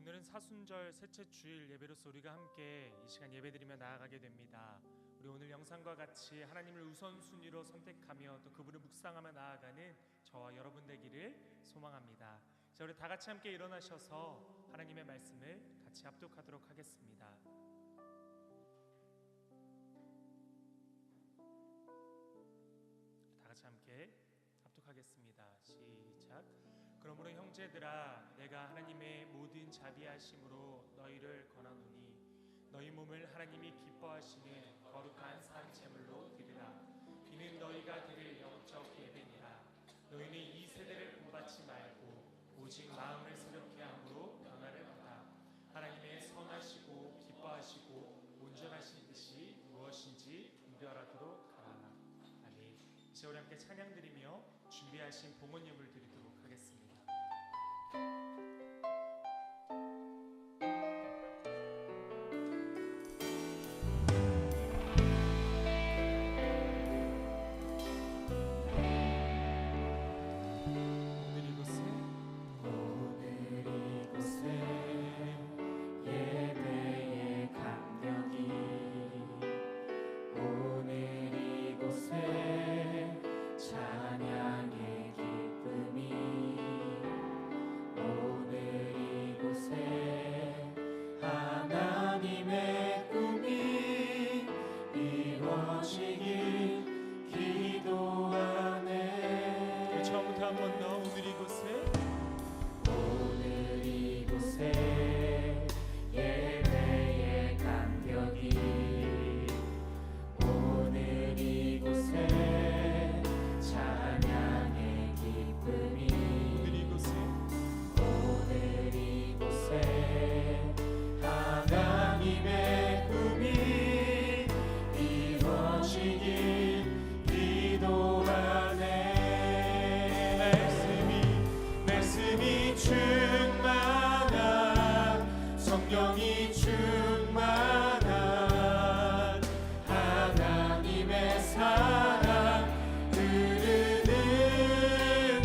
오늘은 사순절 셋째 주일 예배로서 우리가 함께 이 시간 예배드리며 나아가게 됩니다. 우리 오늘 영상과 같이 하나님을 우선순위로 선택하며 또 그분을 묵상하며 나아가는 저와 여러분 되기를 소망합니다. 자, 우리 다 같이 함께 일어나셔서 하나님의 말씀을 같이 합독하도록 하겠습니다. 다 같이 함께 합독하겠습니다. 시작. 그러므로 형제들아, 내가 하나님의 모든 자비하심으로 너희를 권하노니 너희 몸을 하나님이 기뻐하시는 거룩한 산 제물로 드리라. 이는 너희가 드릴 영적 예배니라. 너희는 이 세대를 본받지 말고 오직 마음을 새롭게 함으로 변화를 받아 하나님의 선하시고 기뻐하시고 온전하신 뜻이 무엇인지 분별하도록 하라. 아멘. 이제 우리 함께 찬양 드리며 준비하신 봉헌 예물 드리도록 하겠습니다. 성령이 충만한 하나님의 사랑 흐르는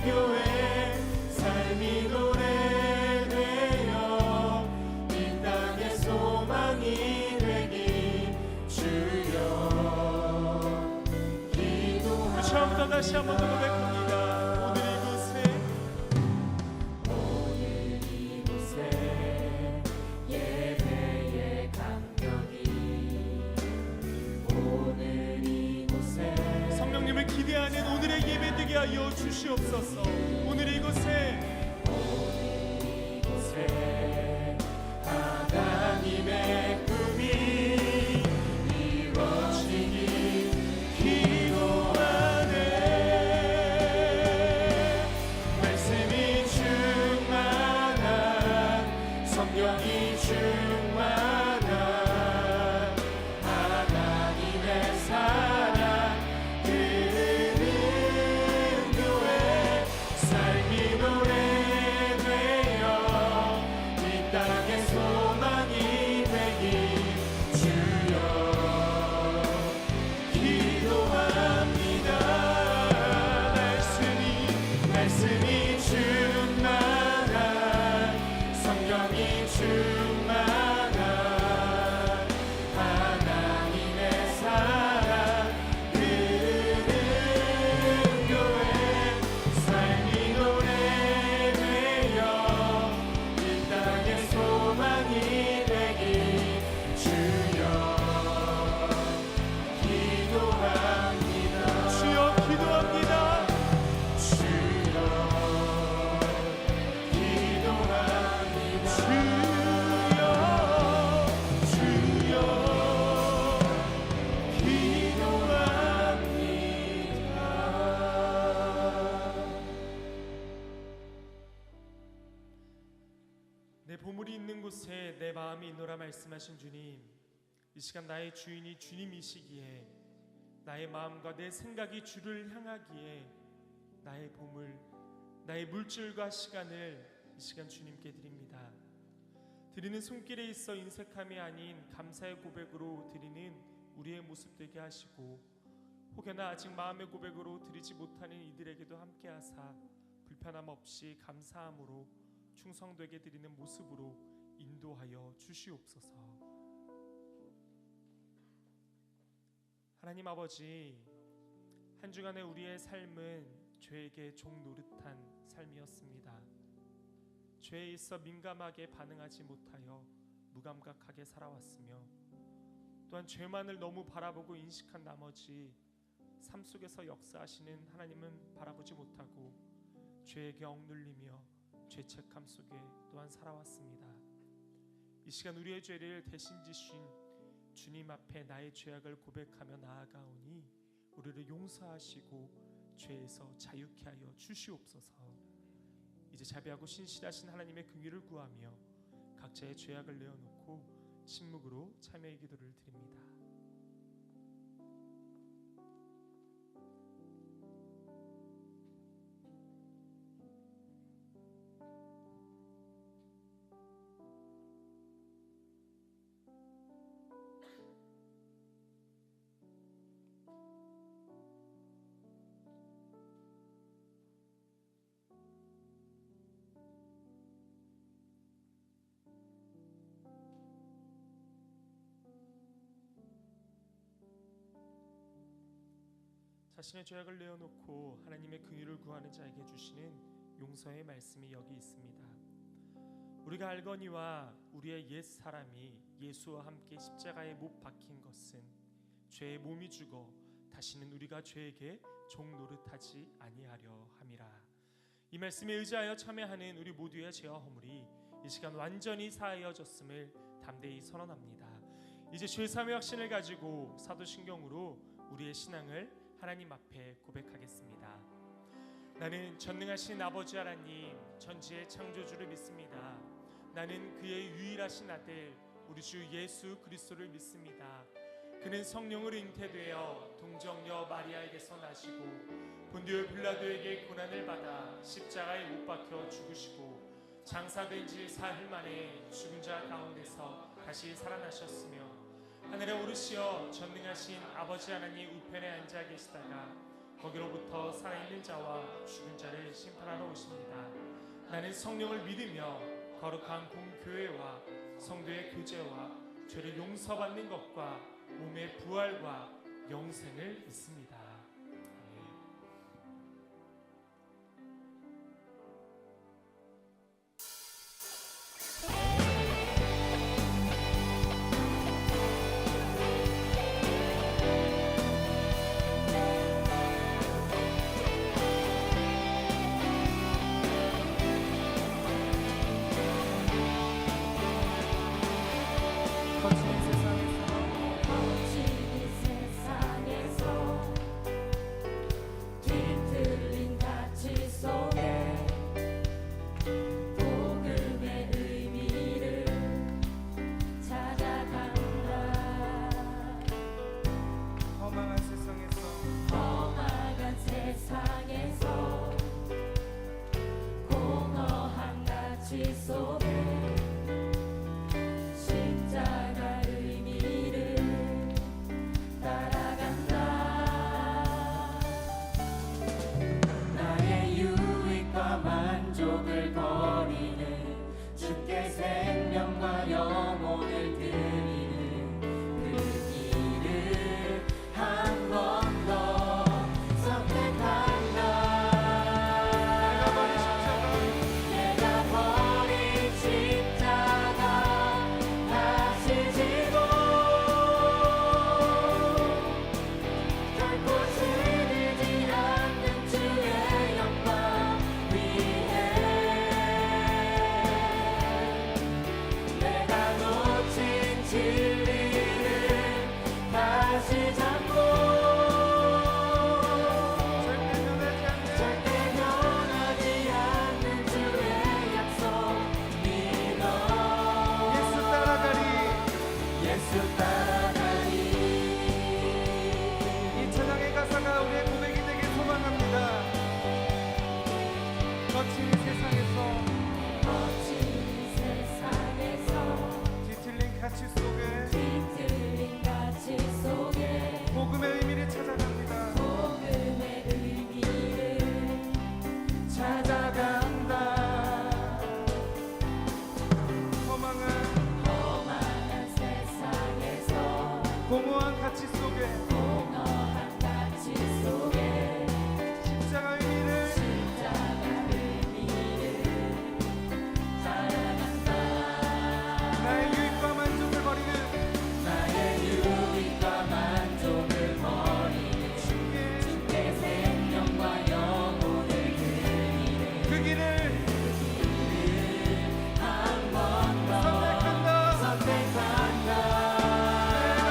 교회 삶이 노래되어 이 땅의 소망이 되기 주여 기도합니다. 처음부터 다시 한 번 더 고백합니다. 기대하는 오늘의 예배 되게 하여 주시옵소서. 오늘 이곳에 하나님의 꿈이 이루어지기 기도하네. 말씀이 충만한 성령이 충만한 하나님의 사랑 내 보물이 있는 곳에 내 마음이 있노라 말씀하신 주님, 이 시간 나의 주인이 주님이시기에 나의 마음과 내 생각이 주를 향하기에 나의 보물, 나의 물질과 시간을 이 시간 주님께 드립니다. 드리는 손길에 있어 인색함이 아닌 감사의 고백으로 드리는 우리의 모습 되게 하시고, 혹여나 아직 마음의 고백으로 드리지 못하는 이들에게도 함께 하사 불편함 없이 감사함으로 충성되게 드리는 모습으로 인도하여 주시옵소서. 하나님 아버지, 한 주간의 우리의 삶은 죄에게 종 노릇한 삶이었습니다. 죄에 있어 민감하게 반응하지 못하여 무감각하게 살아왔으며, 또한 죄만을 너무 바라보고 인식한 나머지 삶 속에서 역사하시는 하나님은 바라보지 못하고 죄에게 억눌리며 죄책감 속에 또한 살아왔습니다. 이 시간 우리의 죄를 대신 지신 주님 앞에 나의 죄악을 고백하며 나아가오니 우리를 용서하시고 죄에서 자유케 하여 주시옵소서. 이제 자비하고 신실하신 하나님의 긍휼을 구하며 각자의 죄악을 내어놓고 침묵으로 참회의 기도를 드립니다. 자신의 죄악을 내어놓고 하나님의 긍휼을 구하는 자에게 주시는 용서의 말씀이 여기 있습니다. 우리가 알거니와 우리의 옛 사람이 예수와 함께 십자가에 못 박힌 것은 죄의 몸이 죽어 다시는 우리가 죄에게 종 노릇하지 아니하려 함이라. 이 말씀에 의지하여 참회하는 우리 모두의 죄와 허물이 이 시간 완전히 사하여졌음을 담대히 선언합니다. 이제 죄사함의 확신을 가지고 사도신경으로 우리의 신앙을 하나님 앞에 고백하겠습니다. 나는 전능하신 아버지 하나님, 전지의 창조주를 믿습니다. 나는 그의 유일하신 아들 우리 주 예수 그리스도를 믿습니다. 그는 성령으로 잉태되어 동정녀 마리아에게서 나시고 본디오 빌라도에게 고난을 받아 십자가에 못 박혀 죽으시고 장사된 지 사흘 만에 죽은 자 가운데서 다시 살아나셨으며 하늘에 오르시어 전능하신 아버지 하나님 우편에 앉아 계시다가 거기로부터 살아있는 자와 죽은 자를 심판하러 오십니다. 나는 성령을 믿으며 거룩한 공교회와 성도의 교제와 죄를 용서받는 것과 몸의 부활과 영생을 믿습니다. 찾아간다. 허망한 공허한 가치 속에 공허한 가치 속에 십자가의 의미를 살아간다. 나의 유익과 만족을 버리는 나의 유익과 만족을 버리는 주께 생명과 영혼을 드리는 그 길을 한 번 더 선택한다. 선택한다. 내가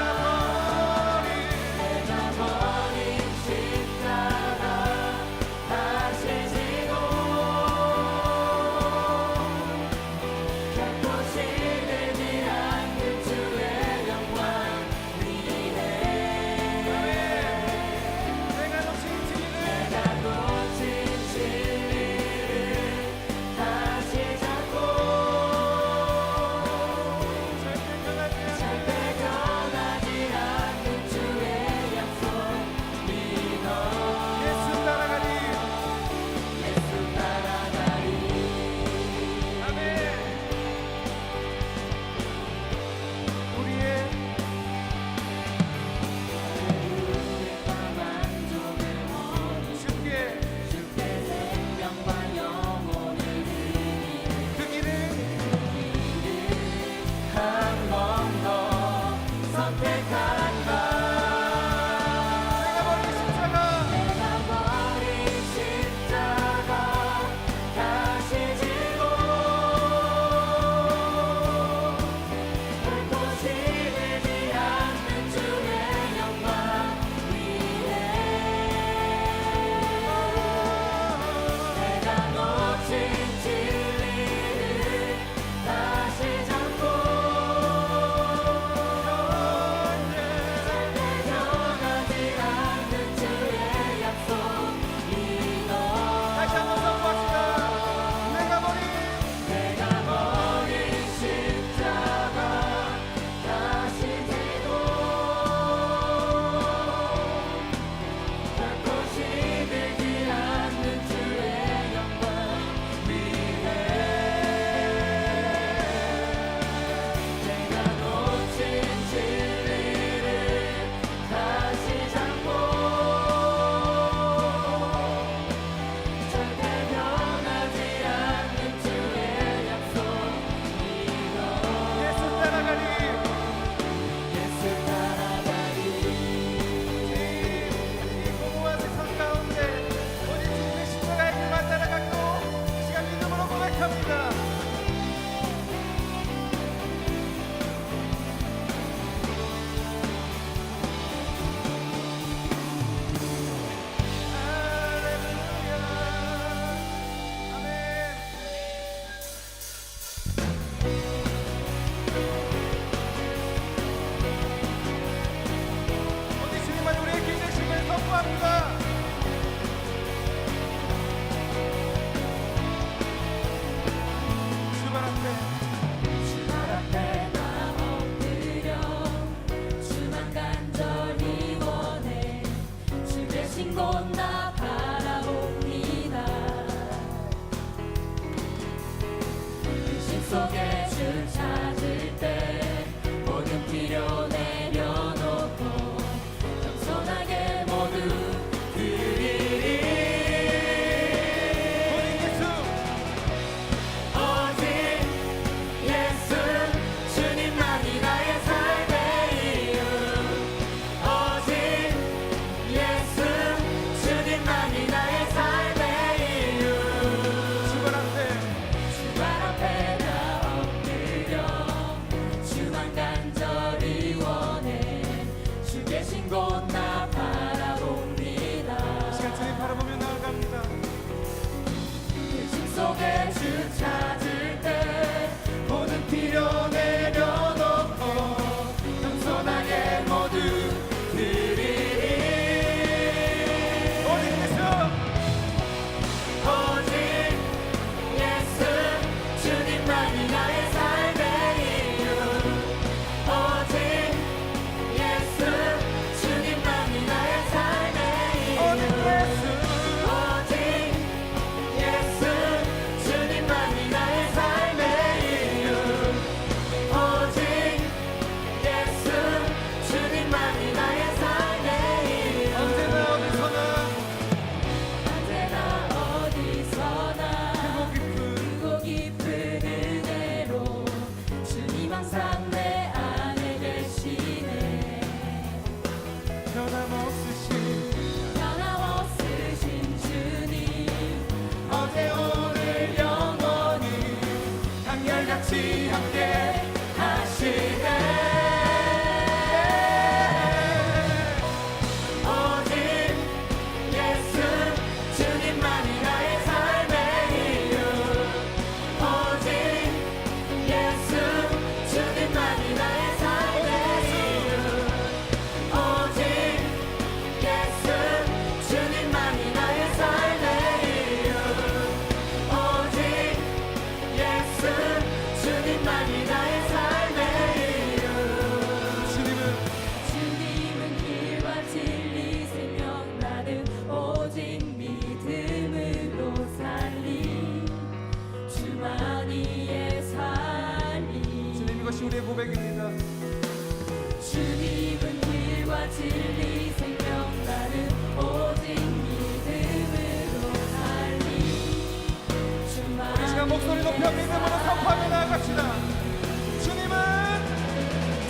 높여 믿음으로 선포하며 나아갑시다.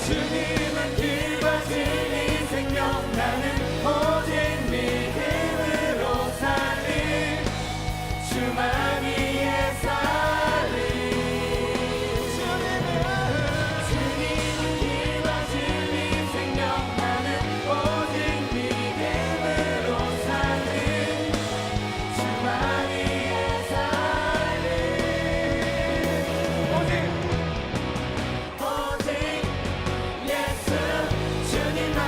주님은 길어진 이 생명 나는 오직 믿음으로 살리 주만 위해 살리 주님은 길어진 이 생명 나는 오직 믿음으로 살리 주만 위해 살리 오직 예수 주님만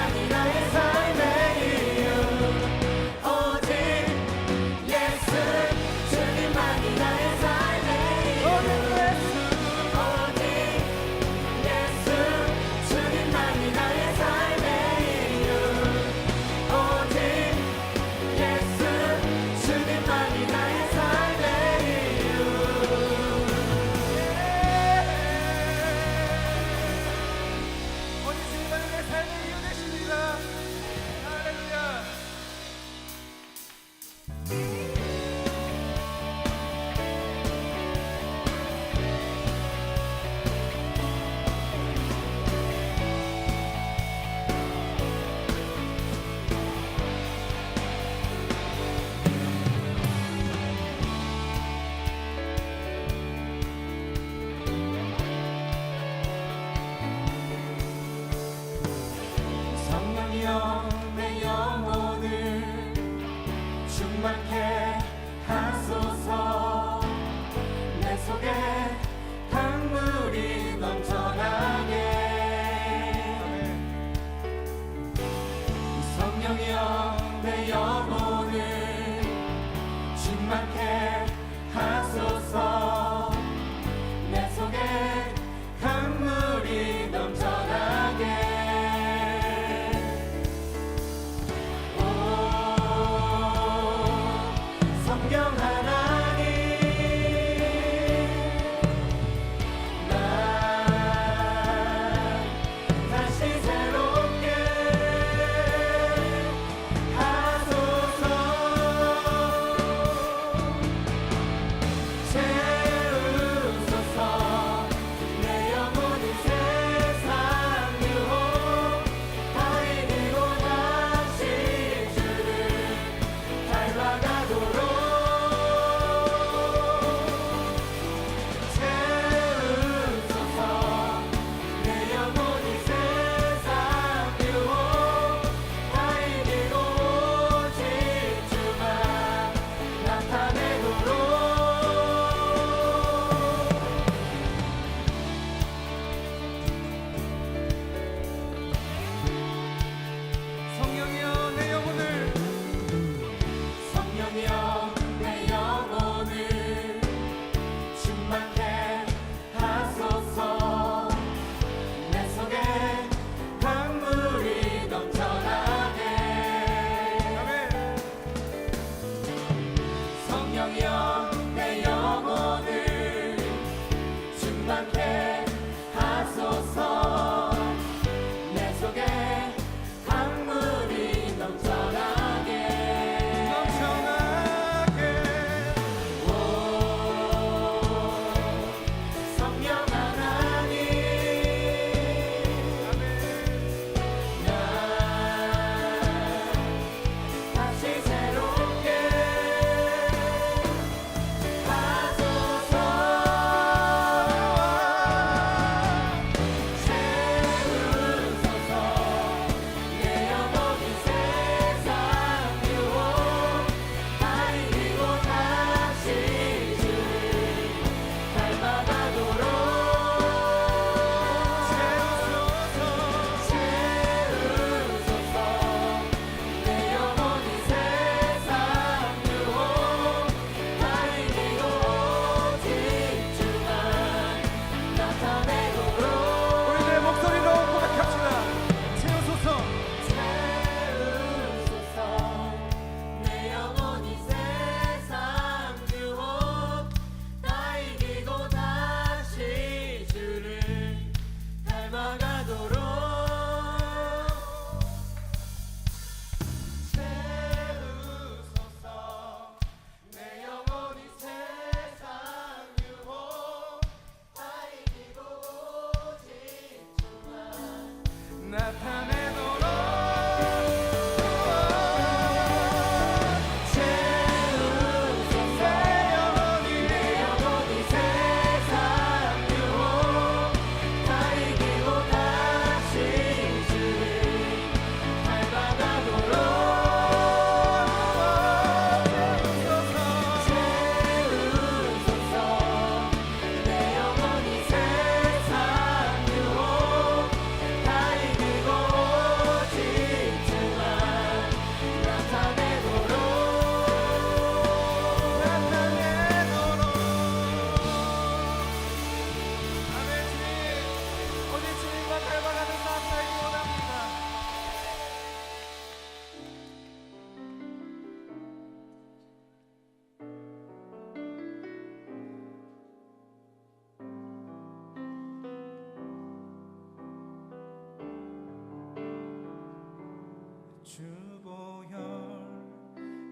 주보혈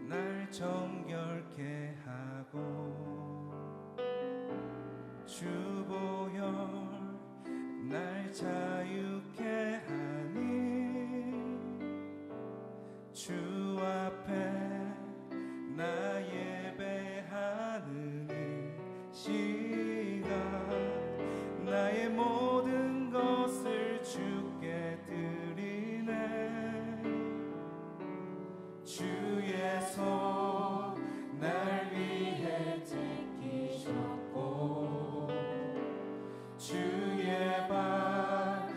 날 정결케 하고 주보혈 날 자유케 하니 주 앞에 나 예배하는 이 시간 나의 모든 것을 주께 드리네 주의 손 날 위해 지키셨고 주의 발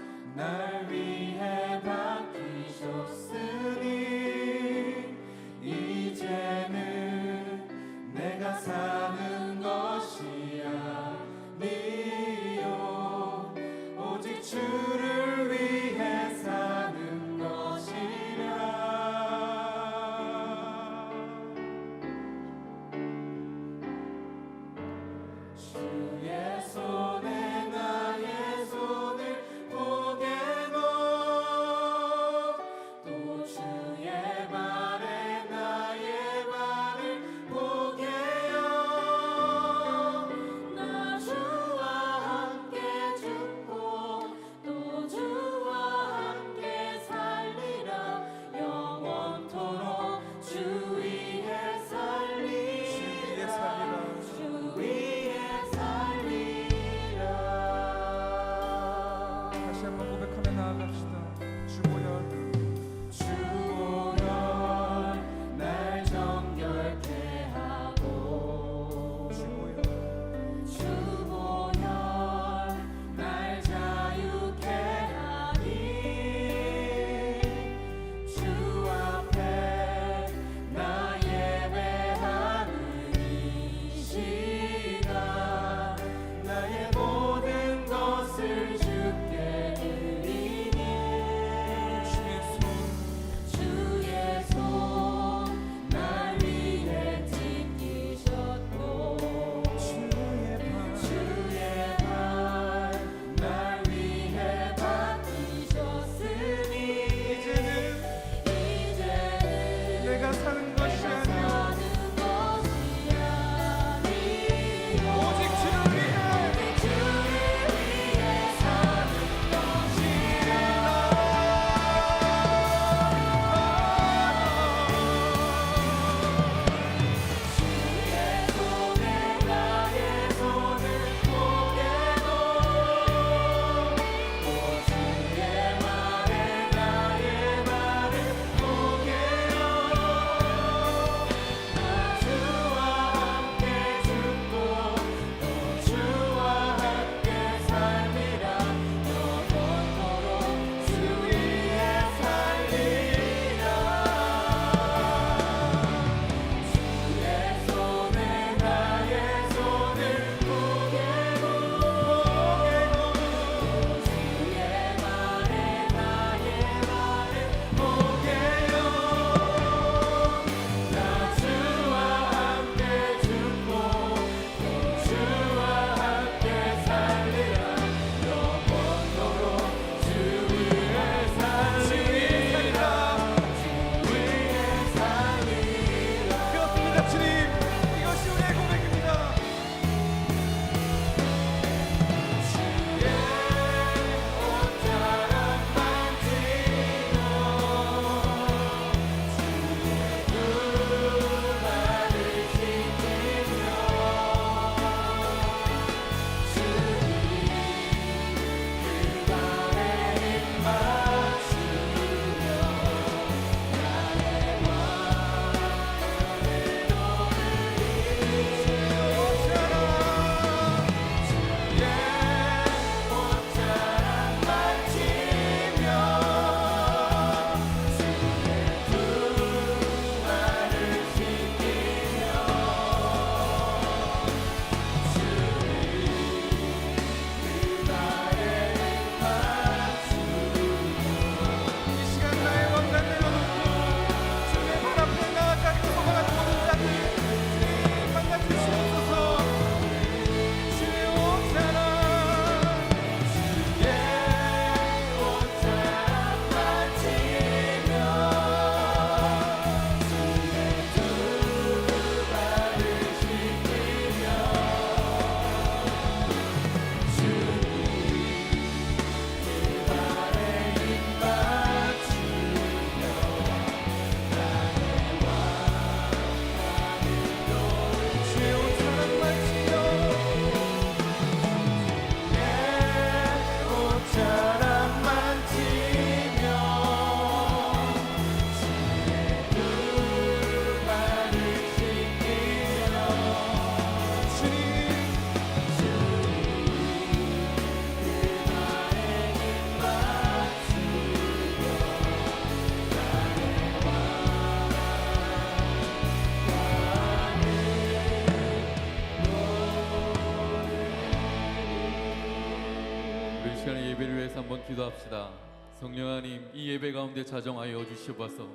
기도합시다. 성령 하나님, 이 예배 가운데 자정하여 주시옵소서.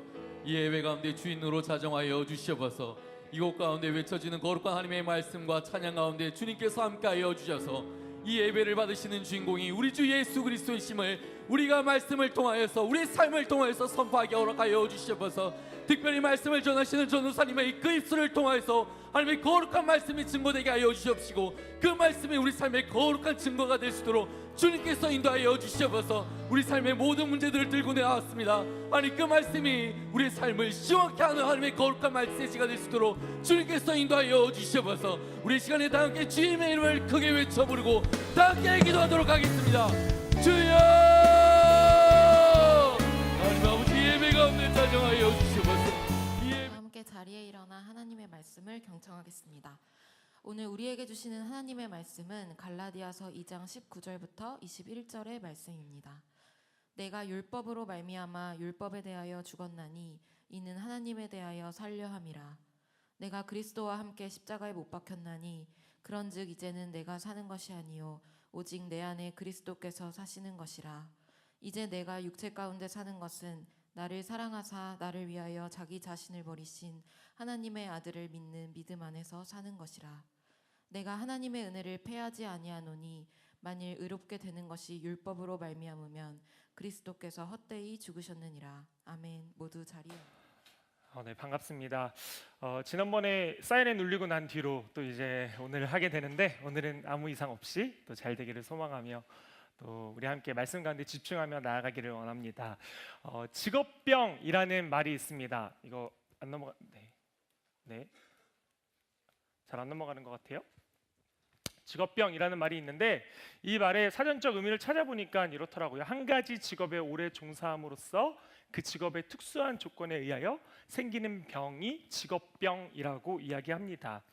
이 예배 가운데 주인으로 자정하여 주시옵소서. 이곳 가운데 외쳐지는 거룩한 하나님의 말씀과 찬양 가운데 주님께서 함께하여 주셔서 이 예배를 받으시는 주인공이 우리 주 예수 그리스도이심을 우리가 말씀을 통하여서 우리 삶을 통하여서 선포하게 허락하여 주시옵소서. 특별히 말씀을 전하시는 전도사님의 그 입술을 통하여서 하나님의 거룩한 말씀이 증거되게 하여 주시옵시고 그 말씀이 우리 삶의 거룩한 증거가 될 수 있도록 주님께서 인도하여 주시옵소서. 우리 삶의 모든 문제들을 들고 나왔습니다. 아니 그 말씀이 우리의 삶을 시원케 하는 하나님의 거룩한 메시지가 될 수 있도록 주님께서 인도하여 주시옵소서. 우리 시간에 다 함께 주님의 이름을 크게 외쳐 부르고 다 함께 기도하도록 하겠습니다. 주여, 하나님 아버지 예배 가운데 자정하여 주시옵소서. 함께 자리에 일어나 하나님의 말씀을 경청하겠습니다. 오늘 우리에게 주시는 하나님의 말씀은 갈라디아서 2장 19절부터 21절의 말씀입니다. 내가 율법으로 말미암아 율법에 대하여 죽었나니 이는 하나님에 대하여 살려 함이라. 내가 그리스도와 함께 십자가에 못 박혔나니 그런즉 이제는 내가 사는 것이 아니요 오직 내 안에 그리스도께서 사시는 것이라. 이제 내가 육체 가운데 사는 것은 나를 사랑하사 나를 위하여 자기 자신을 버리신 하나님의 아들을 믿는 믿음 안에서 사는 것이라. 내가 하나님의 은혜를 패하지 아니하노니 만일 의롭게 되는 것이 율법으로 말미암으면 그리스도께서 헛되이 죽으셨느니라. 아멘. 모두 자리에. 네, 반갑습니다. 지난번에 사이렌 울리고 난 뒤로 또 이제 오늘 하게 되는데 오늘은 아무 이상 없이 또 잘 되기를 소망하며 또 우리 함께 말씀 가운데 집중하며 나아가기를 원합니다. 직업병이라는 말이 있습니다. 이거 안 넘어가? 네, 잘 안 넘어가는 것 같아요. 직업병이라는 말이 있는데 이 말의 사전적 의미를 찾아보니까 이렇더라고요. 한 가지 직업에 오래 종사함으로써 그 직업의 특수한 조건에 의하여 생기는 병이 직업병이라고 이야기합니다.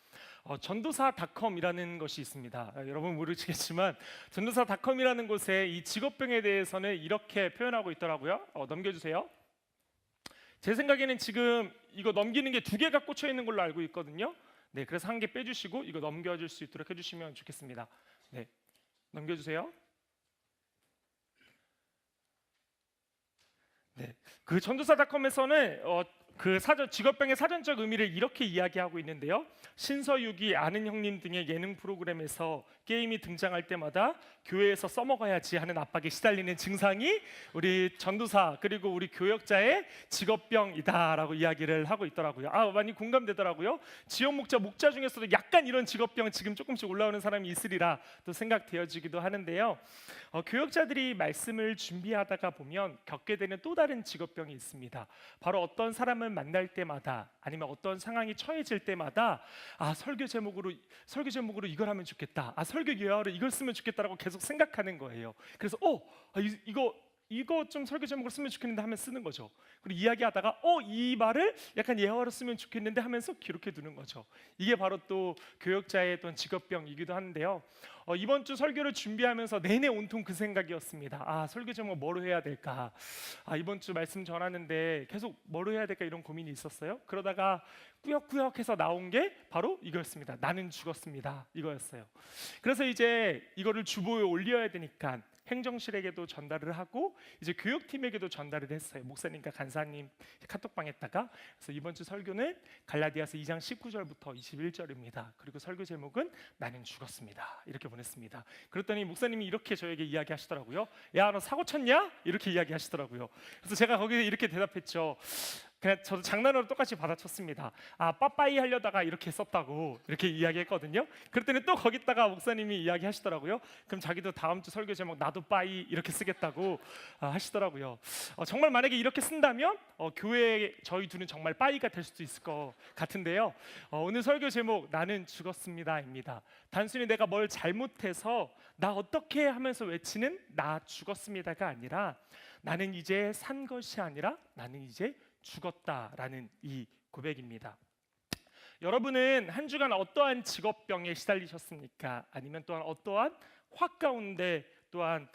전도사닷컴이라는 것이 있습니다. 여러분 모르시겠지만 전도사닷컴이라는 곳에 이 직업병에 대해서는 이렇게 표현하고 있더라고요. 넘겨주세요. 제 생각에는 지금 이거 넘기는 게 2개가 꽂혀 있는 걸로 알고 있거든요. 네, 그래서 1개 빼주시고 이거 넘겨줄 수 있도록 해주시면 좋겠습니다. 네, 넘겨주세요. 네, 그 전도사닷컴에서는 그 직업병의 사전적 의미를 이렇게 이야기하고 있는데요. 신서유기, 아는 형님 등의 예능 프로그램에서 게임이 등장할 때마다 교회에서 써먹어야지 하는 압박에 시달리는 증상이 우리 전도사 그리고 우리 교역자의 직업병이다라고 이야기를 하고 있더라고요. 많이 공감되더라고요. 지역 목자 중에서도 약간 이런 직업병 지금 조금씩 올라오는 사람이 있으리라 또 생각되어지기도 하는데요. 교역자들이 말씀을 준비하다가 보면 겪게 되는 또 다른 직업병이 있습니다. 바로 어떤 사람을 만날 때마다 아니면 어떤 상황이 처해질 때마다 설교 제목으로 이걸 하면 좋겠다. 설교 예화로 이걸 쓰면 좋겠다라고 계속 생각하는 거예요. 그래서 이거 좀 설교 제목으로 쓰면 좋겠는데 하면 쓰는 거죠. 그리고 이야기하다가 이 말을 약간 예화로 쓰면 좋겠는데 하면서 기록해 두는 거죠. 이게 바로 또 교역자의 어떤 직업병이기도 한데요. 이번 주 설교를 준비하면서 내내 온통 그 생각이었습니다. 설교 제목 뭐로 해야 될까? 이번 주 말씀 전하는데 계속 뭐로 해야 될까 이런 고민이 있었어요. 그러다가 꾸역꾸역해서 나온 게 바로 이거였습니다. 나는 죽었습니다. 이거였어요. 그래서 이제 이거를 주보에 올려야 되니까 행정실에게도 전달을 하고 이제 교육팀에게도 전달을 했어요. 목사님과 간사님 카톡방에다가. 그래서 이번 주 설교는 갈라디아서 2장 19절부터 21절입니다. 그리고 설교 제목은 나는 죽었습니다. 이렇게 보냈습니다. 그랬더니 목사님이 이렇게 저에게 이야기하시더라고요. 야, 너 사고 쳤냐? 이렇게 이야기하시더라고요. 그래서 제가 거기서 이렇게 대답했죠. 그냥 저도 장난으로 똑같이 받아쳤습니다. 빠빠이 하려다가 이렇게 썼다고 이렇게 이야기했거든요. 그랬더니 또 거기다가 목사님이 이야기하시더라고요. 그럼 자기도 다음 주 설교 제목 나도 빠이 이렇게 쓰겠다고 하시더라고요. 정말 만약에 이렇게 쓴다면 교회에 저희 둘은 정말 빠이가 될 수도 있을 것 같은데요. 오늘 설교 제목 나는 죽었습니다입니다. 단순히 내가 뭘 잘못해서 나 어떻게 하면서 외치는 나 죽었습니다가 아니라 나는 이제 산 것이 아니라 나는 이제 죽었다라는 이 고백입니다. 여러분은 한 주간 어떠한 직업병에 시달리셨습니까? 아니면 또한 어떠한 확 가운데 또한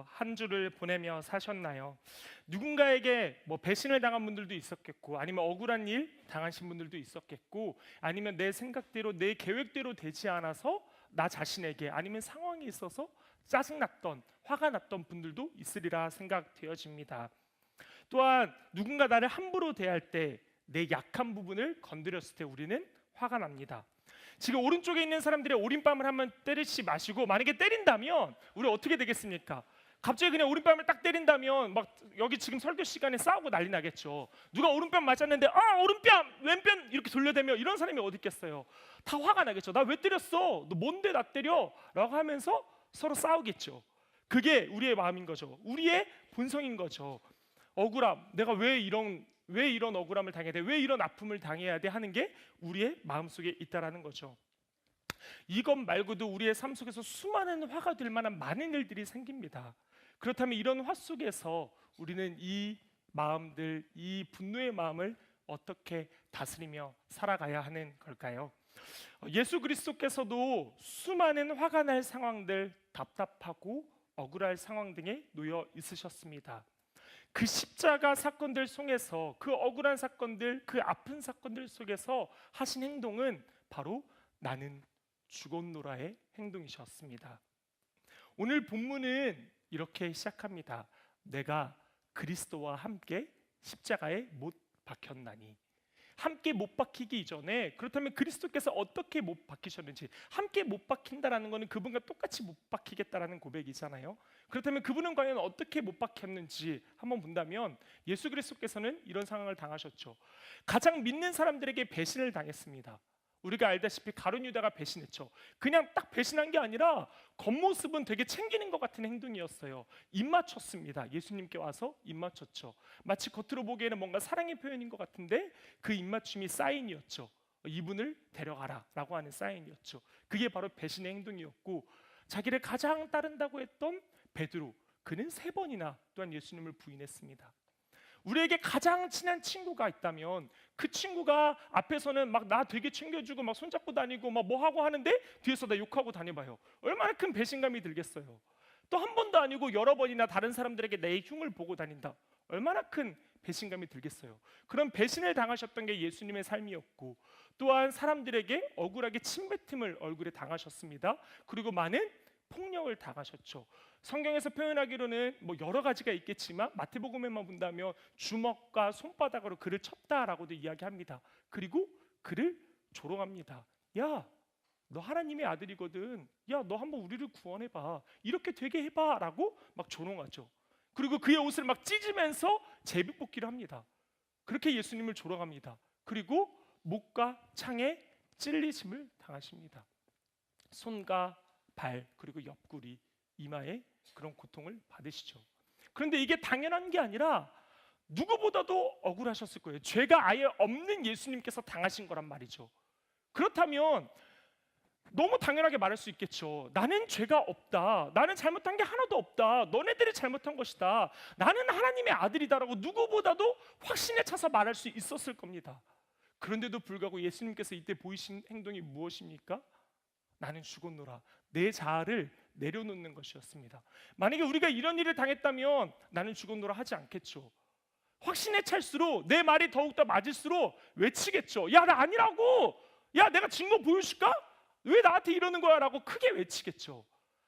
한 주를 보내며 사셨나요? 누군가에게 배신을 당한 분들도 있었겠고 아니면 억울한 일 당하신 분들도 있었겠고 아니면 내 생각대로 내 계획대로 되지 않아서 나 자신에게 아니면 상황이 있어서 짜증났던, 화가 났던 분들도 있으리라 생각되어집니다. 또한 누군가 나를 함부로 대할 때, 내 약한 부분을 건드렸을 때 우리는 화가 납니다. 지금 오른쪽에 있는 사람들의 오른뺨을 한번 때리지 마시고, 만약에 때린다면 우리 어떻게 되겠습니까? 갑자기 그냥 오른뺨을 딱 때린다면 막 여기 지금 설교 시간에 싸우고 난리 나겠죠. 누가 오른뺨 맞았는데 오른뺨 왼뺨 이렇게 돌려대며 이런 사람이 어디 있겠어요. 다 화가 나겠죠. 나 왜 때렸어? 너 뭔데 나 때려? 라고 하면서 서로 싸우겠죠. 그게 우리의 마음인 거죠. 우리의 본성인 거죠. 억울함, 내가 왜 이런 억울함을 당해야 돼? 왜 이런 아픔을 당해야 돼? 하는 게 우리의 마음속에 있다라는 거죠. 이것 말고도 우리의 삶 속에서 수많은 화가 될 만한 많은 일들이 생깁니다. 그렇다면 이런 화 속에서 우리는 이 마음들, 이 분노의 마음을 어떻게 다스리며 살아가야 하는 걸까요? 예수 그리스도께서도 수많은 화가 날 상황들, 답답하고 억울할 상황 등에 놓여 있으셨습니다. 그 십자가 사건들 속에서, 그 억울한 사건들, 그 아픈 사건들 속에서 하신 행동은 바로 나는 죽었노라의 행동이셨습니다. 오늘 본문은 이렇게 시작합니다. 내가 그리스도와 함께 십자가에 못 박혔나니. 함께 못 박히기 이전에, 그렇다면 그리스도께서 어떻게 못 박히셨는지, 함께 못 박힌다라는 것은 그분과 똑같이 못 박히겠다라는 고백이잖아요. 그렇다면 그분은 과연 어떻게 못 박혔는지 한번 본다면, 예수 그리스도께서는 이런 상황을 당하셨죠. 가장 믿는 사람들에게 배신을 당했습니다. 우리가 알다시피 가룟 유다가 배신했죠. 그냥 딱 배신한 게 아니라 겉모습은 되게 챙기는 것 같은 행동이었어요. 입맞췄습니다. 예수님께 와서 입맞췄죠. 마치 겉으로 보기에는 뭔가 사랑의 표현인 것 같은데 그 입맞춤이 사인이었죠. 이분을 데려가라 라고 하는 사인이었죠. 그게 바로 배신의 행동이었고, 자기를 가장 따른다고 했던 베드로, 그는 3번이나 또한 예수님을 부인했습니다. 우리에게 가장 친한 친구가 있다면 그 친구가 앞에서는 막 나 되게 챙겨주고 막 손잡고 다니고 막 뭐 하고 하는데 뒤에서 나 욕하고 다녀봐요. 얼마나 큰 배신감이 들겠어요. 또 한 번도 아니고 여러 번이나 다른 사람들에게 내 흉을 보고 다닌다. 얼마나 큰 배신감이 들겠어요. 그런 배신을 당하셨던 게 예수님의 삶이었고, 또한 사람들에게 억울하게 침뱉음을 얼굴에 당하셨습니다. 그리고 많은 폭력을 당하셨죠. 성경에서 표현하기로는 뭐 여러 가지가 있겠지만 마태복음에만 본다면 주먹과 손바닥으로 그를 쳤다라고도 이야기합니다. 그리고 그를 조롱합니다. 야, 너 하나님의 아들이거든. 야, 너 한번 우리를 구원해봐. 이렇게 되게 해봐라고 막 조롱하죠. 그리고 그의 옷을 막 찢으면서 제비뽑기를 합니다. 그렇게 예수님을 조롱합니다. 그리고 목과 창에 찔리심을 당하십니다. 손과 발, 그리고 옆구리, 이마에 그런 고통을 받으시죠. 그런데 이게 당연한 게 아니라 누구보다도 억울하셨을 거예요. 죄가 아예 없는 예수님께서 당하신 거란 말이죠. 그렇다면 너무 당연하게 말할 수 있겠죠. 나는 죄가 없다. 나는 잘못한 게 하나도 없다. 너네들이 잘못한 것이다. 나는 하나님의 아들이다라고 누구보다도 확신에 차서 말할 수 있었을 겁니다. 그런데도 불구하고 예수님께서 이때 보이신 행동이 무엇입니까? 나는 죽었노라. 내 자아를 내려놓는 것이었습니다. 만약에 우리가 이런 일을 당했다면 나는 죽었노라 하지 않겠죠. 확신에 찰수록, 내 말이 더욱더 맞을수록 외치겠죠. 야, 나 아니라고. 야, 내가 증거 보여줄까? 왜 나한테 이러는 거야? 라고 크게 외치겠죠.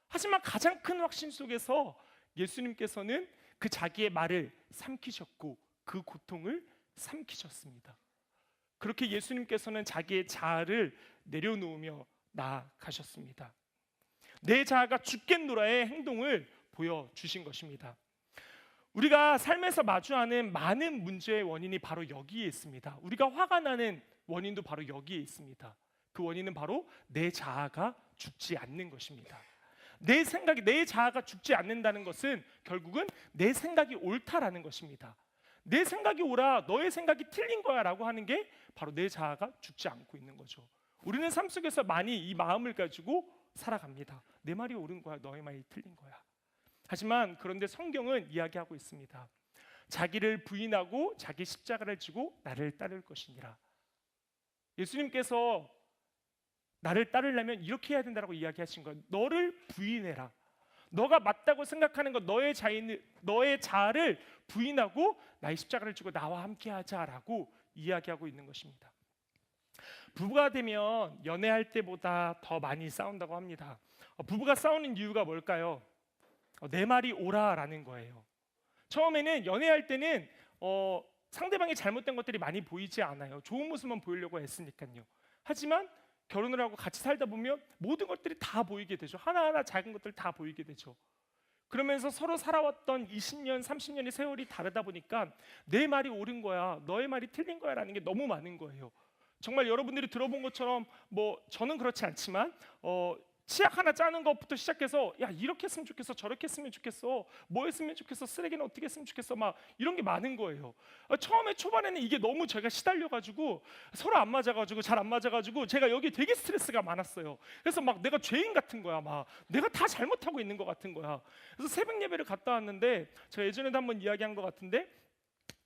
하지만 가장 큰 확신 속에서 예수님께서는 그 자기의 말을 삼키셨고 그 고통을 삼키셨습니다. 그렇게 예수님께서는 자기의 자아를 내려놓으며 나아가셨습니다. 내 자아가 죽겠노라의 행동을 보여주신 것입니다. 우리가 삶에서 마주하는 많은 문제의 원인이 바로 여기에 있습니다. 우리가 화가 나는 원인도 바로 여기에 있습니다. 그 원인은 바로 내 자아가 죽지 않는 것입니다. 내 생각이, 내 자아가 죽지 않는다는 것은 결국은 내 생각이 옳다라는 것입니다. 내 생각이 옳아, 너의 생각이 틀린 거야 라고 하는 게 바로 내 자아가 죽지 않고 있는 거죠. 우리는 삶 속에서 많이 이 마음을 가지고 살아갑니다. 내 말이 옳은 거야, 너의 말이 틀린 거야. 하지만 그런데 성경은 이야기하고 있습니다. 자기를 부인하고 자기 십자가를 지고 나를 따를 것이니라. 예수님께서 나를 따르려면 이렇게 해야 된다고 이야기하신 거예요. 너를 부인해라. 너가 맞다고 생각하는 것, 너의 자아를 부인하고 나의 십자가를 지고 나와 함께하자라고 이야기하고 있는 것입니다. 부부가 되면 연애할 때보다 더 많이 싸운다고 합니다. 부부가 싸우는 이유가 뭘까요? 내 말이 오라라는 거예요. 처음에는 연애할 때는 상대방이 잘못된 것들이 많이 보이지 않아요. 좋은 모습만 보이려고 애쓰니까요. 하지만 결혼을 하고 같이 살다 보면 모든 것들이 다 보이게 되죠. 하나하나 작은 것들 다 보이게 되죠. 그러면서 서로 살아왔던 20년, 30년의 세월이 다르다 보니까 내 말이 옳은 거야, 너의 말이 틀린 거야 라는 게 너무 많은 거예요. 정말 여러분들이 들어본 것처럼 저는 그렇지 않지만 치약 하나 짜는 것부터 시작해서 야 이렇게 했으면 좋겠어, 저렇게 했으면 좋겠어, 뭐 했으면 좋겠어, 쓰레기는 어떻게 했으면 좋겠어, 막 이런 게 많은 거예요. 처음에 초반에는 이게 너무 제가 시달려가지고 서로 안 맞아가지고 잘 안 맞아가지고 제가 여기 되게 스트레스가 많았어요. 그래서 막 내가 죄인 같은 거야, 막 내가 다 잘못하고 있는 것 같은 거야. 그래서 새벽 예배를 갔다 왔는데 제가 예전에도 한번 이야기한 것 같은데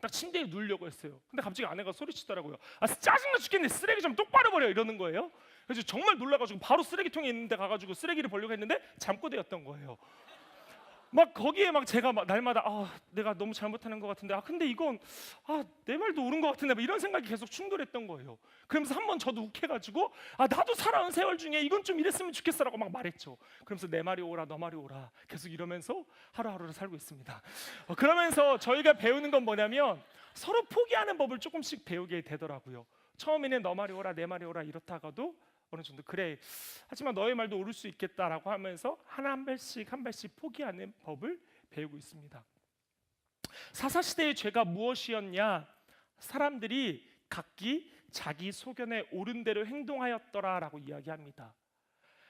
딱 침대에 누우려고 했어요. 근데 갑자기 아내가 소리치더라고요. 짜증나 죽겠네, 쓰레기 좀 똑바로 버려 이러는 거예요. 그래서 정말 놀라가지고 바로 쓰레기통에 있는데 가가지고 쓰레기를 버리려고 했는데 잠꼬대였던 거예요. 막 거기에 막 제가 막 날마다 내가 너무 잘못하는 것 같은데 근데 이건 내 말도 옳은 것 같은데 이런 생각이 계속 충돌했던 거예요. 그러면서 한번 저도 욱해가지고 나도 살아온 세월 중에 이건 좀 이랬으면 좋겠어라고 막 말했죠. 그러면서 내 말이 옳아, 너 말이 옳아 계속 이러면서 하루하루를 살고 있습니다. 그러면서 저희가 배우는 건 뭐냐면 서로 포기하는 법을 조금씩 배우게 되더라고요. 처음에는 너 말이 옳아, 내 말이 옳아 이렇다가도 어느 정도 그래, 하지만 너의 말도 옳을 수 있겠다라고 하면서 한 발씩 포기하는 법을 배우고 있습니다. 사사시대의 죄가 무엇이었냐? 사람들이 각기 자기 소견에 옳은 대로 행동하였더라라고 이야기합니다.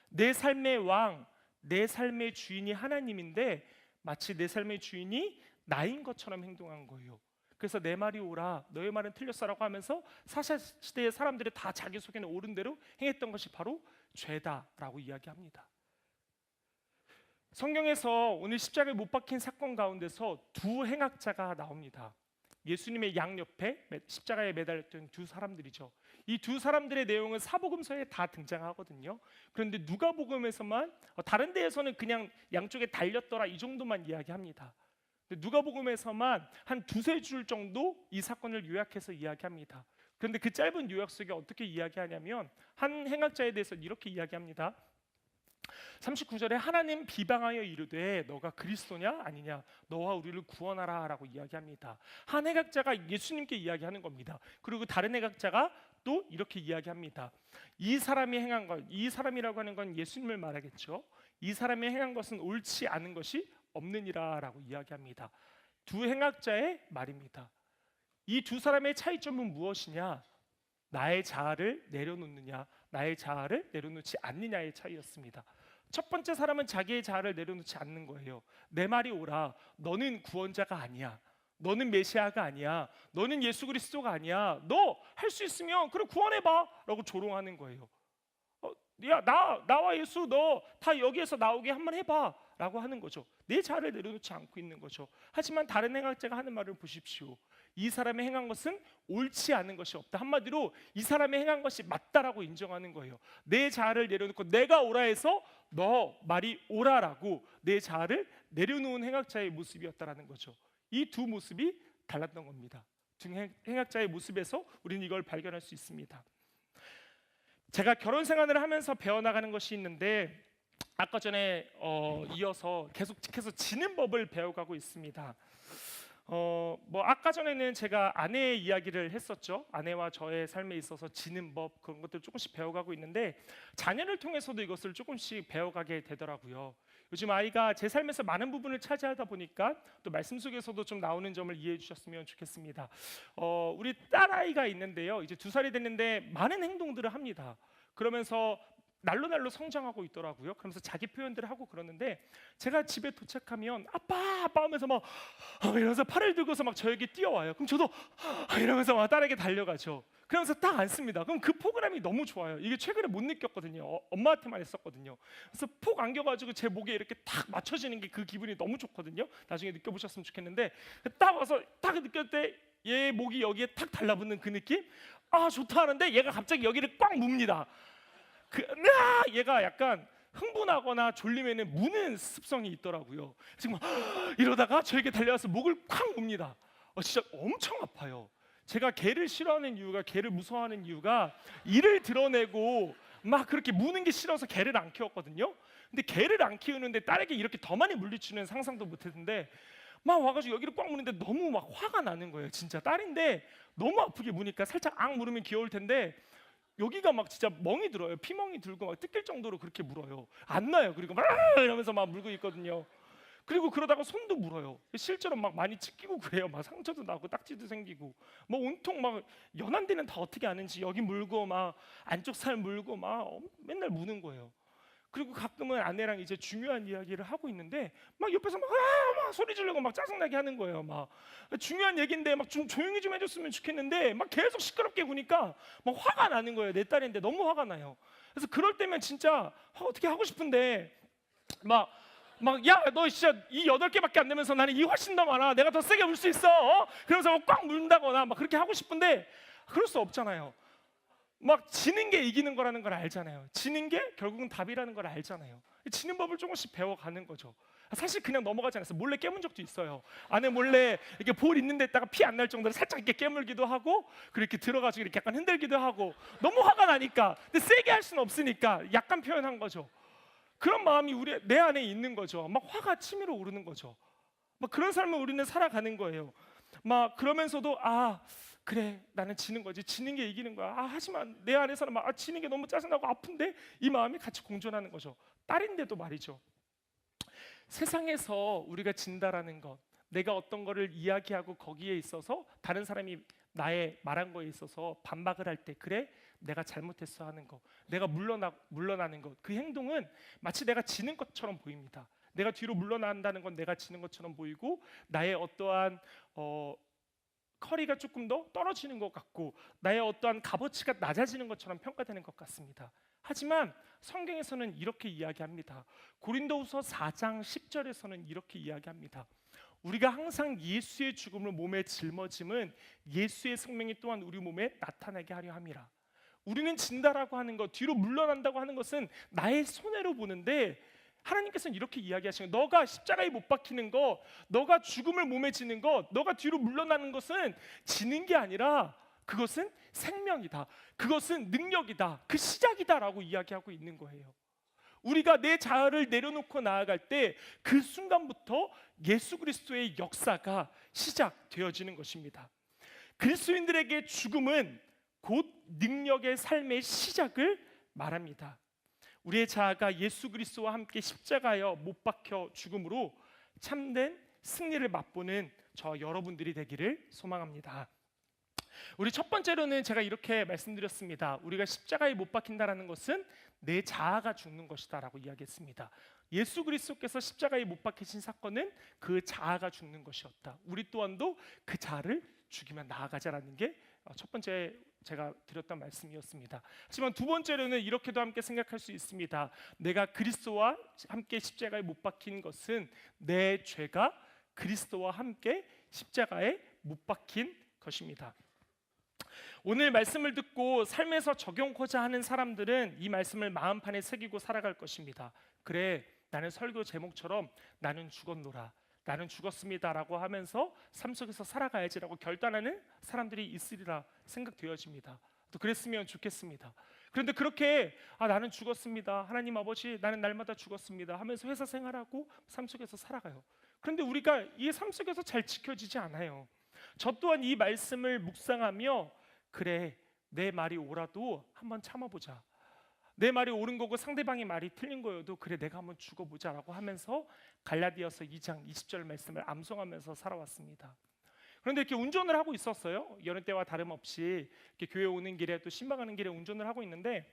내 삶의 왕, 내 삶의 주인이 하나님인데 마치 내 삶의 주인이 나인 것처럼 행동한 거예요. 그래서 내 말이 옳아, 너의 말은 틀렸어라고 하면서 사사시대의 사람들이 다 자기 속에는 옳은 대로 행했던 것이 바로 죄다라고 이야기합니다. 성경에서 오늘 십자가에 못 박힌 사건 가운데서 두 행악자가 나옵니다. 예수님의 양옆에 십자가에 매달렸던 두 사람들이죠. 이 두 사람들의 내용은 사복음서에 다 등장하거든요. 그런데 누가복음에서만, 다른 데에서는 그냥 양쪽에 달렸더라 이 정도만 이야기합니다. 누가복음에서만 한 두세 줄 정도 이 사건을 요약해서 이야기합니다. 그런데 그 짧은 요약 속에 어떻게 이야기하냐면 한 행악자에 대해서 이렇게 이야기합니다. 39절에 하나님 비방하여 이르되 너가 그리스도냐 아니냐, 너와 우리를 구원하라 라고 이야기합니다. 한 행악자가 예수님께 이야기하는 겁니다. 그리고 다른 행악자가 또 이렇게 이야기합니다. 이 사람이 행한 것, 이 사람이라고 하는 건 예수님을 말하겠죠. 이 사람이 행한 것은 옳지 않은 것이 없느니라 라고 이야기합니다. 두 행악자의 말입니다. 이 두 사람의 차이점은 무엇이냐? 나의 자아를 내려놓느냐, 나의 자아를 내려놓지 않느냐의 차이였습니다. 첫 번째 사람은 자기의 자아를 내려놓지 않는 거예요. 내 말이 옳아, 너는 구원자가 아니야, 너는 메시아가 아니야, 너는 예수 그리스도가 아니야, 너 할 수 있으면 그래 구원해봐 라고 조롱하는 거예요. 야 나와 예수 너 다 여기에서 나오게 한번 해봐 라고 하는 거죠. 내 자아를 내려놓지 않고 있는 거죠. 하지만 다른 행악자가 하는 말을 보십시오. 이 사람의 행한 것은 옳지 않은 것이 없다. 한마디로 이 사람의 행한 것이 맞다라고 인정하는 거예요. 내 자아를 내려놓고 내가 옳아 해서 너 말이 옳아라고 내 자아를 내려놓은 행악자의 모습이었다라는 거죠. 이 두 모습이 달랐던 겁니다. 두 행악자의 모습에서 우리는 이걸 발견할 수 있습니다. 제가 결혼 생활을 하면서 배워나가는 것이 있는데 아까 전에 이어서 계속해서 지는 법을 배워가고 있습니다. 아까 전에는 제가 아내의 이야기를 했었죠. 아내와 저의 삶에 있어서 지는 법, 그런 것들 조금씩 배워가고 있는데 자녀를 통해서도 이것을 조금씩 배워가게 되더라고요. 요즘 아이가 제 삶에서 많은 부분을 차지하다 보니까 또 말씀 속에서도 좀 나오는 점을 이해해 주셨으면 좋겠습니다. 우리 딸아이가 있는데요, 이제 2살이 됐는데 많은 행동들을 합니다. 그러면서 날로 성장하고 있더라고요. 그러면서 자기 표현들을 하고 그러는데 제가 집에 도착하면 아빠 하면서 막 이러면서 팔을 들고서 막 저에게 뛰어와요. 그럼 저도 이러면서 막 딸에게 달려가죠. 그러면서 딱 앉습니다. 그럼 그 포근함이 너무 좋아요. 이게 최근에 못 느꼈거든요. 엄마한테만 했었거든요. 그래서 푹 안겨가지고 제 목에 이렇게 딱 맞춰지는 게 그 기분이 너무 좋거든요. 나중에 느껴보셨으면 좋겠는데 딱 와서 딱 느꼈을 때 얘 목이 여기에 탁 달라붙는 그 느낌? 좋다 하는데 얘가 갑자기 여기를 꽉 뭅니다. 얘가 약간 흥분하거나 졸리면은 무는 습성이 있더라고요. 지금 이러다가 저에게 달려와서 목을 콱 뭅니다. 진짜 엄청 아파요. 제가 개를 싫어하는 이유가, 개를 무서워하는 이유가 이를 드러내고 막 그렇게 무는 게 싫어서 개를 안 키웠거든요. 근데 개를 안 키우는데 딸에게 이렇게 더 많이 물리치는 상상도 못했는데 막 와가지고 여기를 꽉 무는데 너무 막 화가 나는 거예요. 진짜 딸인데 너무 아프게 무니까 살짝 앙 물으면 귀여울 텐데 여기가 막 진짜 멍이 들어요. 피멍이 들고 막 뜯길 정도로 그렇게 물어요. 안 나요. 그리고 막 이러면서 막 물고 있거든요. 그리고 그러다가 손도 물어요. 실제로 막 많이 찢기고 그래요. 막 상처도 나고 딱지도 생기고 뭐 온통 막 연한 데는 다 어떻게 아는지 여기 물고 막 안쪽 살 물고 막 맨날 무는 거예요. 그리고 가끔은 아내랑 이제 중요한 이야기를 하고 있는데 막 옆에서 막 소리 지르고 막 짜증나게 하는 거예요. 막 중요한 얘기인데 막 좀 조용히 좀 해줬으면 좋겠는데 막 계속 시끄럽게 구니까 막 화가 나는 거예요. 내 딸인데 너무 화가 나요. 그래서 그럴 때면 진짜 어떻게 하고 싶은데 막 야 너 진짜 이 8개밖에 안 되면서 나는 이 훨씬 더 많아. 내가 더 세게 물 수 있어. 그러면서 막 꽉 물다거나 막 그렇게 하고 싶은데 그럴 수 없잖아요. 막 지는 게 이기는 거라는 걸 알잖아요. 지는 게 결국은 답이라는 걸 알잖아요. 지는 법을 조금씩 배워가는 거죠. 사실 그냥 넘어가지 않았어요. 몰래 깨문 적도 있어요. 안에 몰래 이렇게 볼 있는 데다가 피 안 날 정도로 살짝 이렇게 깨물기도 하고 그렇게 들어가지고 이렇게 약간 흔들기도 하고 너무 화가 나니까 근데 세게 할 수는 없으니까 약간 표현한 거죠. 그런 마음이 내 안에 있는 거죠. 막 화가 치밀어 오르는 거죠. 막 그런 삶을 우리는 살아가는 거예요. 막 그러면서도 그래 나는 지는 거지. 지는 게 이기는 거야. 하지만 내 안에서는 막 지는 게 너무 짜증나고 아픈데 이 마음이 같이 공존하는 거죠. 딸인데도 말이죠. 세상에서 우리가 진다라는 것, 내가 어떤 거를 이야기하고 거기에 있어서 다른 사람이 나의 말한 거에 있어서 반박을 할 때 그래 내가 잘못했어 하는 거, 내가 물러나는 것, 그 행동은 마치 내가 지는 것처럼 보입니다. 내가 뒤로 물러난다는 건 내가 지는 것처럼 보이고 나의 어떠한 커리가 조금 더 떨어지는 것 같고 나의 어떠한 값어치가 낮아지는 것처럼 평가되는 것 같습니다. 하지만 성경에서는 이렇게 이야기합니다. 고린도후서 4장 10절에서는 이렇게 이야기합니다. 우리가 항상 예수의 죽음을 몸에 짊어짐은 예수의 생명이 또한 우리 몸에 나타나게 하려 함이라. 우리는 진다라고 하는 것, 뒤로 물러난다고 하는 것은 나의 손해로 보는데 하나님께서는 이렇게 이야기하시는 거예요. 너가 십자가에 못 박히는 것, 너가 죽음을 몸에 지는 것, 너가 뒤로 물러나는 것은 지는 게 아니라 그것은 생명이다. 그것은 능력이다. 그 시작이다라고 이야기하고 있는 거예요. 우리가 내 자아를 내려놓고 나아갈 때 그 순간부터 예수 그리스도의 역사가 시작되어지는 것입니다. 그리스도인들에게 죽음은 곧 능력의 삶의 시작을 말합니다. 우리의 자아가 예수 그리스도와 함께 십자가에 못 박혀 죽음으로 참된 승리를 맛보는 저 여러분들이 되기를 소망합니다. 우리 첫 번째로는 제가 이렇게 말씀드렸습니다. 우리가 십자가에 못 박힌다라는 것은 내 자아가 죽는 것이다라고 이야기했습니다. 예수 그리스도께서 십자가에 못 박히신 사건은 그 자아가 죽는 것이었다. 우리 또한도 그 자아를 죽이며 나아가자라는 게 첫 번째 제가 드렸던 말씀이었습니다. 하지만 두 번째로는 이렇게도 함께 생각할 수 있습니다. 내가 그리스도와 함께 십자가에 못 박힌 것은 내 죄가 그리스도와 함께 십자가에 못 박힌 것입니다. 오늘 말씀을 듣고 삶에서 적용하고자 하는 사람들은 이 말씀을 마음판에 새기고 살아갈 것입니다. 그래, 나는 설교 제목처럼 나는 죽었노라, 나는 죽었습니다라고 하면서 삶 속에서 살아가야지라고 결단하는 사람들이 있으리라 생각되어집니다. 또 그랬으면 좋겠습니다. 그런데 그렇게 나는 죽었습니다, 하나님 아버지 나는 날마다 죽었습니다 하면서 회사 생활하고 삶 속에서 살아가요. 그런데 우리가 이 삶 속에서 잘 지켜지지 않아요. 저 또한 이 말씀을 묵상하며 그래 내 말이 옳아도 한번 참아보자, 내 말이 옳은 거고 상대방의 말이 틀린 거여도 그래 내가 한번 죽어보자라고 하면서 갈라디아서 2장 20절 말씀을 암송하면서 살아왔습니다. 그런데 이렇게 운전을 하고 있었어요. 여느 때와 다름없이 이렇게 교회 오는 길에 또 신방 가는 길에 운전을 하고 있는데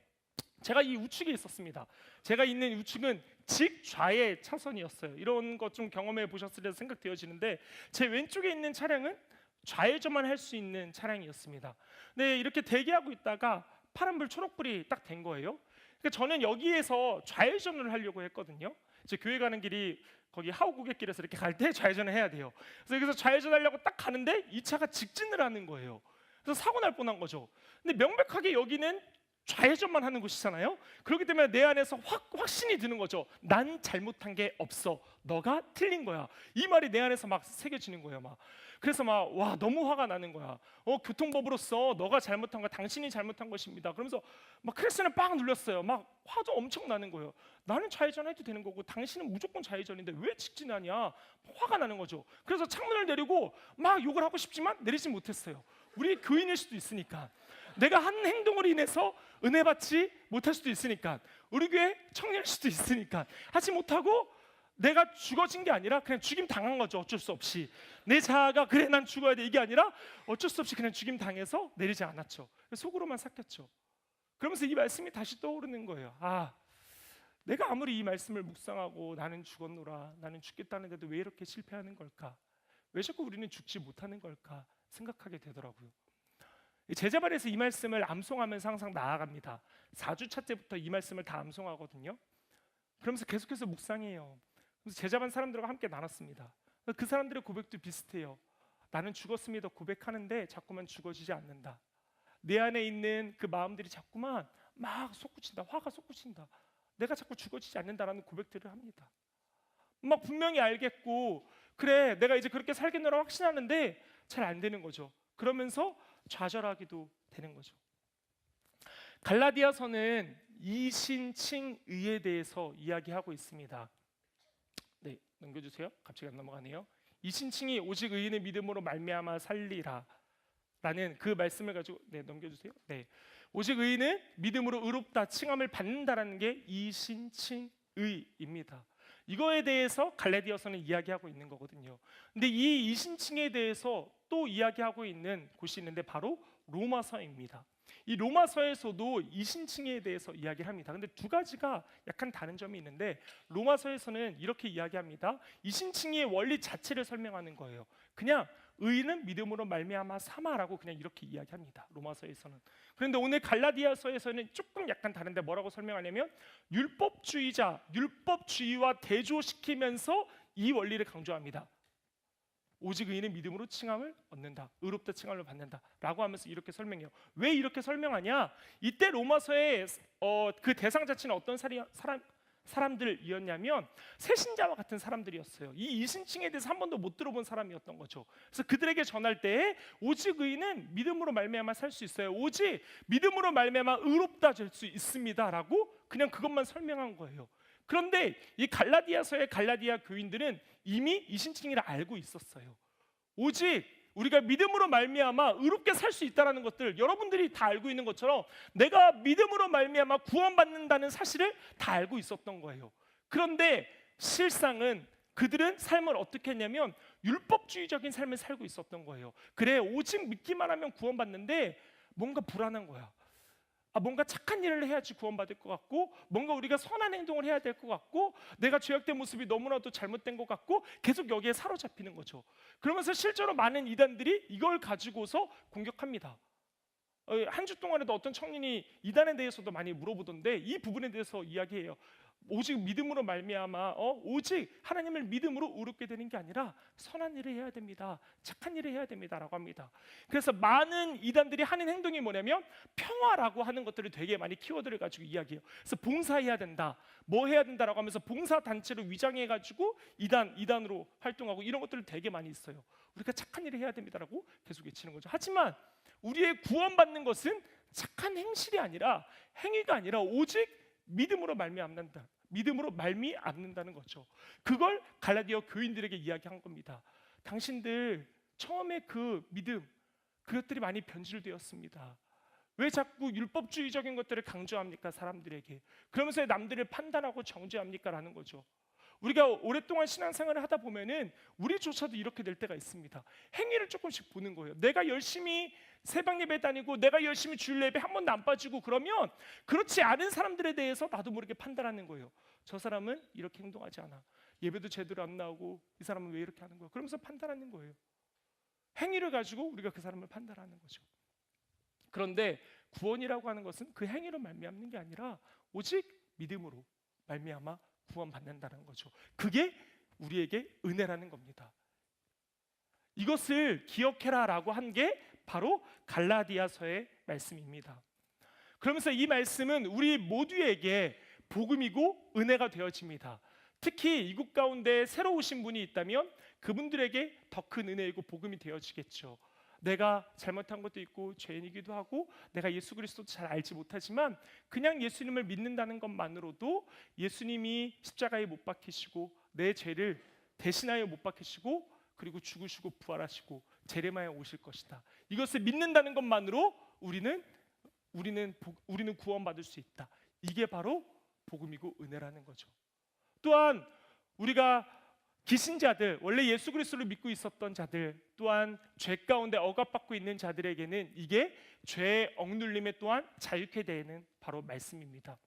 제가 이 우측에 있었습니다. 제가 있는 우측은 직좌의 차선이었어요. 이런 것 좀 경험해 보셨으리라 생각되어지는데 제 왼쪽에 있는 차량은 좌회전만 할 수 있는 차량이었습니다. 네, 이렇게 대기하고 있다가 파란불 초록불이 딱 된 거예요. 그러니까 저는 여기에서 좌회전을 하려고 했거든요. 이제 교회 가는 길이 거기 하우 고갯길에서 이렇게 갈 때 좌회전을 해야 돼요. 그래서 여기서 좌회전하려고 딱 가는데 이 차가 직진을 하는 거예요. 그래서 사고 날 뻔한 거죠. 근데 명백하게 여기는 좌회전만 하는 곳이잖아요. 그렇기 때문에 내 안에서 확신이 드는 거죠. 난 잘못한 게 없어, 너가 틀린 거야. 이 말이 내 안에서 막 새겨지는 거예요. 막 그래서 막 와 너무 화가 나는 거야. 교통법으로서 너가 잘못한 거 당신이 잘못한 것입니다. 그러면서 막 클래스는 빵 눌렸어요. 막 화도 엄청 나는 거예요. 나는 좌회전해도 되는 거고 당신은 무조건 좌회전인데 왜 직진하냐? 화가 나는 거죠. 그래서 창문을 내리고 막 욕을 하고 싶지만 내리지 못했어요. 우리 교인일 수도 있으니까, 내가 한 행동으로 인해서 은혜 받지 못할 수도 있으니까, 우리 교회 청년일 수도 있으니까 하지 못하고 내가 죽어진 게 아니라 그냥 죽임 당한 거죠. 어쩔 수 없이 내 자아가 그래 난 죽어야 돼 이게 아니라 어쩔 수 없이 그냥 죽임 당해서 내리지 않았죠. 속으로만 삭혔죠. 그러면서 이 말씀이 다시 떠오르는 거예요. 아, 내가 아무리 이 말씀을 묵상하고 나는 죽었노라, 나는 죽겠다는데도 왜 이렇게 실패하는 걸까? 왜 자꾸 우리는 죽지 못하는 걸까 생각하게 되더라고요. 제자반에서 이 말씀을 암송하면서 항상 나아갑니다. 4주차 때부터 이 말씀을 다 암송하거든요. 그러면서 계속해서 묵상해요. 그래서 제자반 사람들과 함께 나눴습니다. 그 사람들의 고백도 비슷해요. 나는 죽었음에도 고백하는데 자꾸만 죽어지지 않는다. 내 안에 있는 그 마음들이 자꾸만 막 솟구친다. 화가 솟구친다. 내가 자꾸 죽어지지 않는다라는 고백들을 합니다. 막 분명히 알겠고 그래 내가 이제 그렇게 살겠노라 확신하는데 잘 안 되는 거죠. 그러면서 좌절하기도 되는 거죠. 갈라디아서는 이신칭의에 대해서 이야기하고 있습니다. 네, 넘겨주세요. 갑자기 안 넘어가네요. 이신칭이 오직 의인의 믿음으로 말미암아 살리라 라는 그 말씀을 가지고 넘겨주세요. 네, 오직 의인은 믿음으로 의롭다 칭함을 받는다라는 게 이신칭의입니다. 이거에 대해서 갈라디아서는 이야기하고 있는 거거든요. 근데 이 이신칭에 대해서 또 이야기하고 있는 곳이 있는데 바로 로마서입니다. 이 로마서에서도 이신칭에 대해서 이야기를 합니다. 근데 두 가지가 약간 다른 점이 있는데 로마서에서는 이렇게 이야기합니다. 이신칭의 원리 자체를 설명하는 거예요. 그냥 의인은 믿음으로 말미암아 삼아라고 그냥 이렇게 이야기합니다. 로마서에서는. 그런데 오늘 갈라디아서에서는 조금 약간 다른데 뭐라고 설명하냐면 율법주의와 대조시키면서 이 원리를 강조합니다. 오직 의인은 믿음으로 칭함을 얻는다. 의롭다 칭함을 받는다. 라고 하면서 이렇게 설명해요. 왜 이렇게 설명하냐? 이때 로마서의 그 대상 자체는 어떤 사람들이었냐면 새신자와 같은 사람들이었어요. 이 이신칭에 대해서 한 번도 못 들어본 사람이었던 거죠. 그래서 그들에게 전할 때 오직 의인은 믿음으로 말미암아 살 수 있어요. 오직 믿음으로 말미암아 의롭다 될 수 있습니다라고 그냥 그것만 설명한 거예요. 그런데 이 갈라디아서의 갈라디아 교인들은 이미 이신칭이라 알고 있었어요. 오직 우리가 믿음으로 말미암아 의롭게 살 수 있다라는 것들 여러분들이 다 알고 있는 것처럼 내가 믿음으로 말미암아 구원받는다는 사실을 다 알고 있었던 거예요. 그런데 실상은 그들은 삶을 어떻게 했냐면 율법주의적인 삶을 살고 있었던 거예요. 그래 오직 믿기만 하면 구원받는데 뭔가 불안한 거야. 뭔가 착한 일을 해야지 구원받을 것 같고 뭔가 우리가 선한 행동을 해야 될 것 같고 내가 죄악된 모습이 너무나도 잘못된 것 같고 계속 여기에 사로잡히는 거죠. 그러면서 실제로 많은 이단들이 이걸 가지고서 공격합니다. 한 주 동안에도 어떤 청년이 이단에 대해서도 많이 물어보던데 이 부분에 대해서 이야기해요. 오직 믿음으로 말미암아 오직 하나님을 믿음으로 의롭게 되는 게 아니라 선한 일을 해야 됩니다. 착한 일을 해야 됩니다라고 합니다. 그래서 많은 이단들이 하는 행동이 뭐냐면 평화라고 하는 것들을 되게 많이 키워드를 가지고 이야기해요. 그래서 봉사해야 된다, 뭐 해야 된다라고 하면서 봉사 단체로 위장해 가지고 이단으로 활동하고 이런 것들을 되게 많이 있어요. 우리가 착한 일을 해야 됩니다라고 계속 외치는 거죠. 하지만 우리의 구원받는 것은 착한 행실이 아니라 행위가 아니라 오직 믿음으로 말미암는다. 믿음으로 말미암는다는 거죠. 그걸 갈라디아 교인들에게 이야기한 겁니다. 당신들 처음에 그 믿음 그것들이 많이 변질되었습니다. 왜 자꾸 율법주의적인 것들을 강조합니까? 사람들에게. 그러면서 남들을 판단하고 정죄합니까? 라는 거죠. 우리가 오랫동안 신앙생활을 하다 보면은 우리조차도 이렇게 될 때가 있습니다. 행위를 조금씩 보는 거예요. 내가 열심히 새벽 예배 다니고 내가 열심히 주일 예배 한 번도 안 빠지고 그러면 그렇지 않은 사람들에 대해서 나도 모르게 판단하는 거예요. 저 사람은 이렇게 행동하지 않아. 예배도 제대로 안 나오고 이 사람은 왜 이렇게 하는 거야? 그러면서 판단하는 거예요. 행위를 가지고 우리가 그 사람을 판단하는 거죠. 그런데 구원이라고 하는 것은 그 행위로 말미암는 게 아니라 오직 믿음으로 말미암아 구원받는다는 거죠. 그게 우리에게 은혜라는 겁니다. 이것을 기억해라라고 한 게 바로 갈라디아서의 말씀입니다. 그러면서 이 말씀은 우리 모두에게 복음이고 은혜가 되어집니다. 특히 이국 가운데 새로 오신 분이 있다면 그분들에게 더 큰 은혜이고 복음이 되어지겠죠. 내가 잘못한 것도 있고 죄인이기도 하고 내가 예수 그리스도도 잘 알지 못하지만 그냥 예수님을 믿는다는 것만으로도 예수님이 십자가에 못 박히시고 내 죄를 대신하여 못 박히시고 그리고 죽으시고 부활하시고 재림하여 오실 것이다. 이것을 믿는다는 것만으로 우리는 구원받을 수 있다. 이게 바로 복음이고 은혜라는 거죠. 또한 우리가 기신자들, 원래 예수 그리스도를 믿고 있었던 자들, 또한 죄 가운데 억압받고 있는 자들에게는 이게 죄의 억눌림에 또한 자유케 되는 바로 말씀입니다.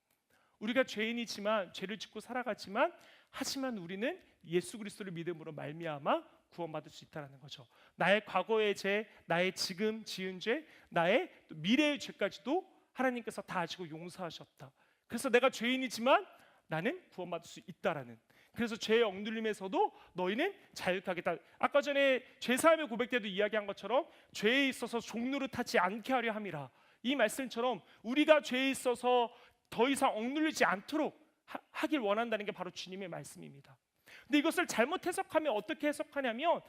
우리가 죄인이지만 죄를 짓고 살아가지만 하지만 우리는 예수 그리스도를 믿음으로 말미암아 구원받을 수 있다는 거죠. 나의 과거의 죄, 나의 지금 지은 죄, 나의 또 미래의 죄까지도 하나님께서 다 아시고 용서하셨다. 그래서 내가 죄인이지만 나는 구원받을 수 있다라는, 그래서 죄의 억눌림에서도 너희는 자유하겠다. 아까 전에 죄사함의 고백 때도 이야기한 것처럼 죄에 있어서 종노릇하지 않게 하려 함이라. 이 말씀처럼 우리가 죄에 있어서 더 이상 억눌리지 않도록 하길 원한다는 게 바로 주님의 말씀입니다. 근데 이것을 잘못 해석하면 어떻게 해석하냐면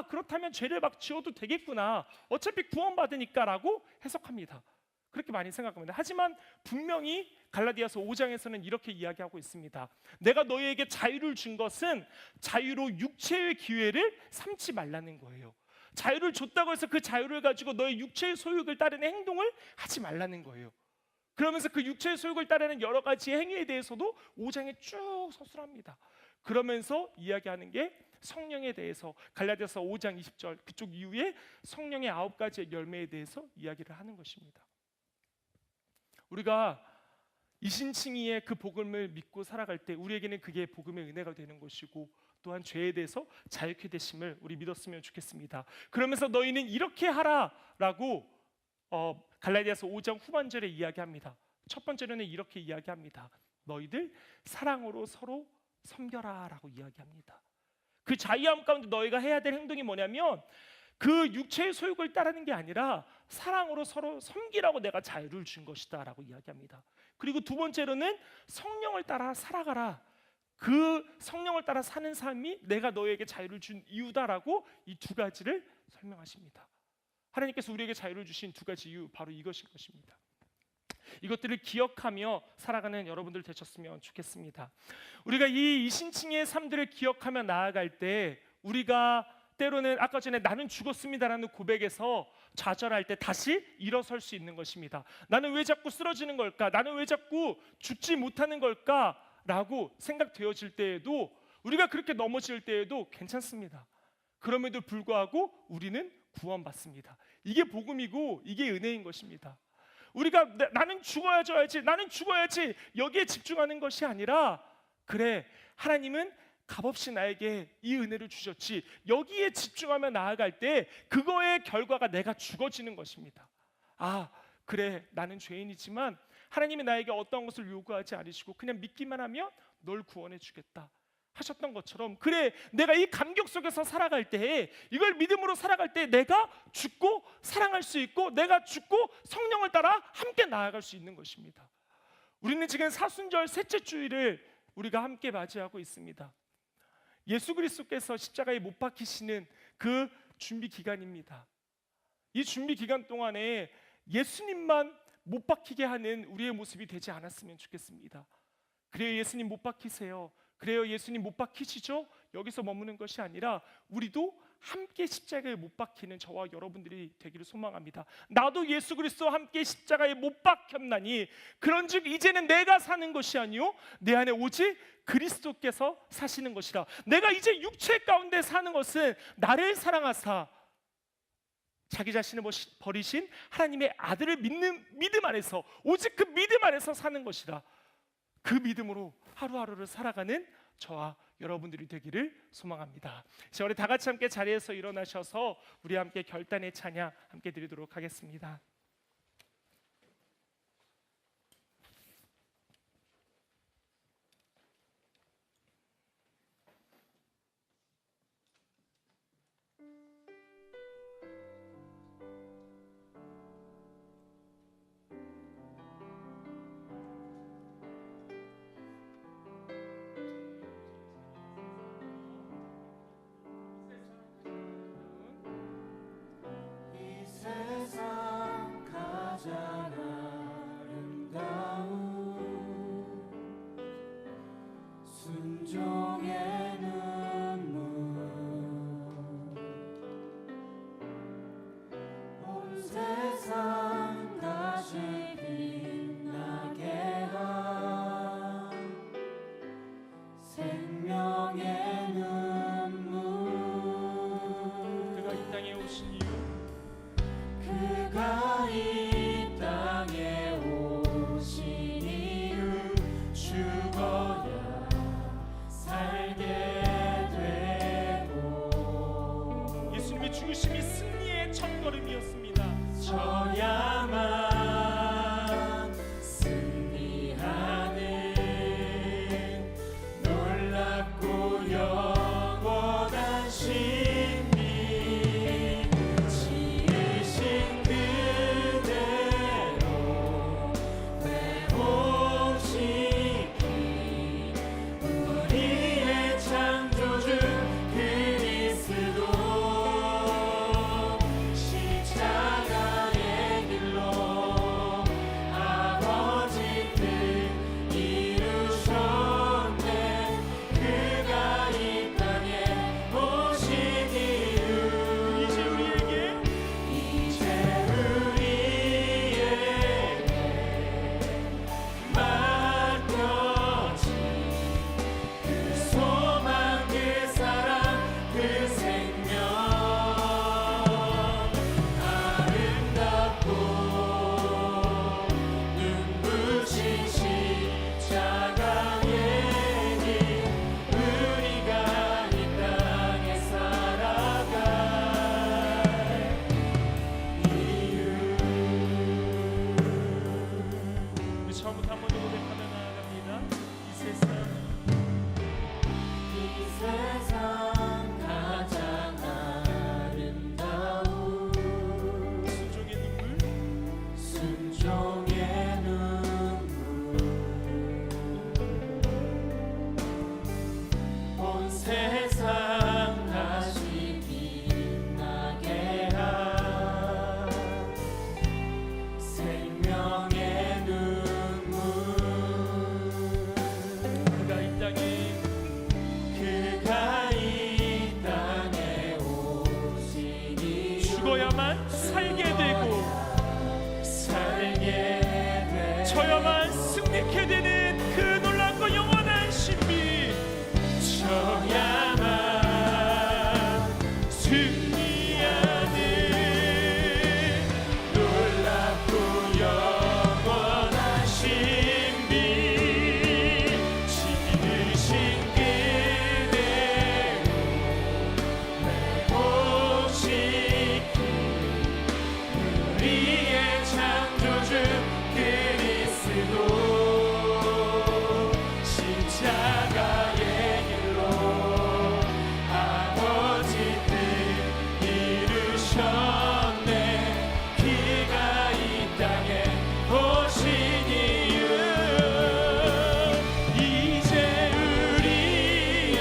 그렇다면 죄를 막 지어도 되겠구나, 어차피 구원받으니까 라고 해석합니다. 그렇게 많이 생각합니다. 하지만 분명히 갈라디아서 5장에서는 이렇게 이야기하고 있습니다. 내가 너희에게 자유를 준 것은 자유로 육체의 기회를 삼지 말라는 거예요. 자유를 줬다고 해서 그 자유를 가지고 너의 육체의 소욕을 따르는 행동을 하지 말라는 거예요. 그러면서 그 육체의 소욕을 따르는 여러 가지 행위에 대해서도 5장에 쭉 서술합니다. 그러면서 이야기하는 게 성령에 대해서 갈라디아서 5장 20절 그쪽 이후에 성령의 9가지의 열매에 대해서 이야기를 하는 것입니다. 우리가 이신칭의의 그 복음을 믿고 살아갈 때 우리에게는 그게 복음의 은혜가 되는 것이고 또한 죄에 대해서 자유케 되심을 우리 믿었으면 좋겠습니다. 그러면서 너희는 이렇게 하라라고 갈라디아서 5장 후반절에 이야기합니다. 첫 번째로는 이렇게 이야기합니다. 너희들 사랑으로 서로 섬겨라라고 이야기합니다. 그 자유함 가운데 너희가 해야 될 행동이 뭐냐면 그 육체의 소욕을 따르는 게 아니라 사랑으로 서로 섬기라고 내가 자유를 준 것이다 라고 이야기합니다. 그리고 두 번째로는 성령을 따라 살아가라. 그 성령을 따라 사는 삶이 내가 너에게 자유를 준 이유다라고 이 두 가지를 설명하십니다. 하나님께서 우리에게 자유를 주신 두 가지 이유, 바로 이것인 것입니다. 이것들을 기억하며 살아가는 여러분들 되셨으면 좋겠습니다. 우리가 이 이신칭의 삶들을 기억하며 나아갈 때 우리가 때로는 아까 전에 나는 죽었습니다라는 고백에서 좌절할 때 다시 일어설 수 있는 것입니다. 나는 왜 자꾸 쓰러지는 걸까? 나는 왜 자꾸 죽지 못하는 걸까? 라고 생각되어질 때에도, 우리가 그렇게 넘어질 때에도 괜찮습니다. 그럼에도 불구하고 우리는 구원받습니다. 이게 복음이고 이게 은혜인 것입니다. 우리가 나는 죽어야지 여기에 집중하는 것이 아니라, 그래 하나님은 값없이 나에게 이 은혜를 주셨지, 여기에 집중하며 나아갈 때 그거의 결과가 내가 죽어지는 것입니다. 그래 나는 죄인이지만 하나님이 나에게 어떤 것을 요구하지 않으시고 그냥 믿기만 하면 널 구원해 주겠다 하셨던 것처럼, 그래 내가 이 감격 속에서 살아갈 때, 이걸 믿음으로 살아갈 때 내가 죽고 사랑할 수 있고 내가 죽고 성령을 따라 함께 나아갈 수 있는 것입니다. 우리는 지금 사순절 셋째 주일을 우리가 함께 맞이하고 있습니다. 예수 그리스도께서 십자가에 못 박히시는 그 준비 기간입니다. 이 준비 기간 동안에 예수님만 못 박히게 하는 우리의 모습이 되지 않았으면 좋겠습니다. 그래요, 예수님 못 박히세요. 그래요, 예수님 못 박히시죠? 여기서 머무는 것이 아니라 우리도 함께 십자가에 못 박히는 저와 여러분들이 되기를 소망합니다. 나도 예수 그리스도와 함께 십자가에 못 박혔나니 그런즉 이제는 내가 사는 것이 아니요 내 안에 오직 그리스도께서 사시는 것이라. 내가 이제 육체 가운데 사는 것은 나를 사랑하사 자기 자신을 버리신 하나님의 아들을 믿는 믿음 안에서, 오직 그 믿음 안에서 사는 것이라. 그 믿음으로 하루하루를 살아가는 저와 여러분들이 되기를 소망합니다. 자, 우리 다 같이 함께 자리에서 일어나셔서 우리 함께 결단의 찬양 함께 드리도록 하겠습니다. 저야만 살게 되고 저야만 승리케 되는 그 놀랍고 영원한 신비, 저야만 승리하는 놀랍고 영원한 신비, 지으신 그대로 회복시킨 우리의 창조주 그리스도, 십자가의 길로 아버지 뜻 이루셨네. 그가 이 땅에 오신 이유, 이제 우리에게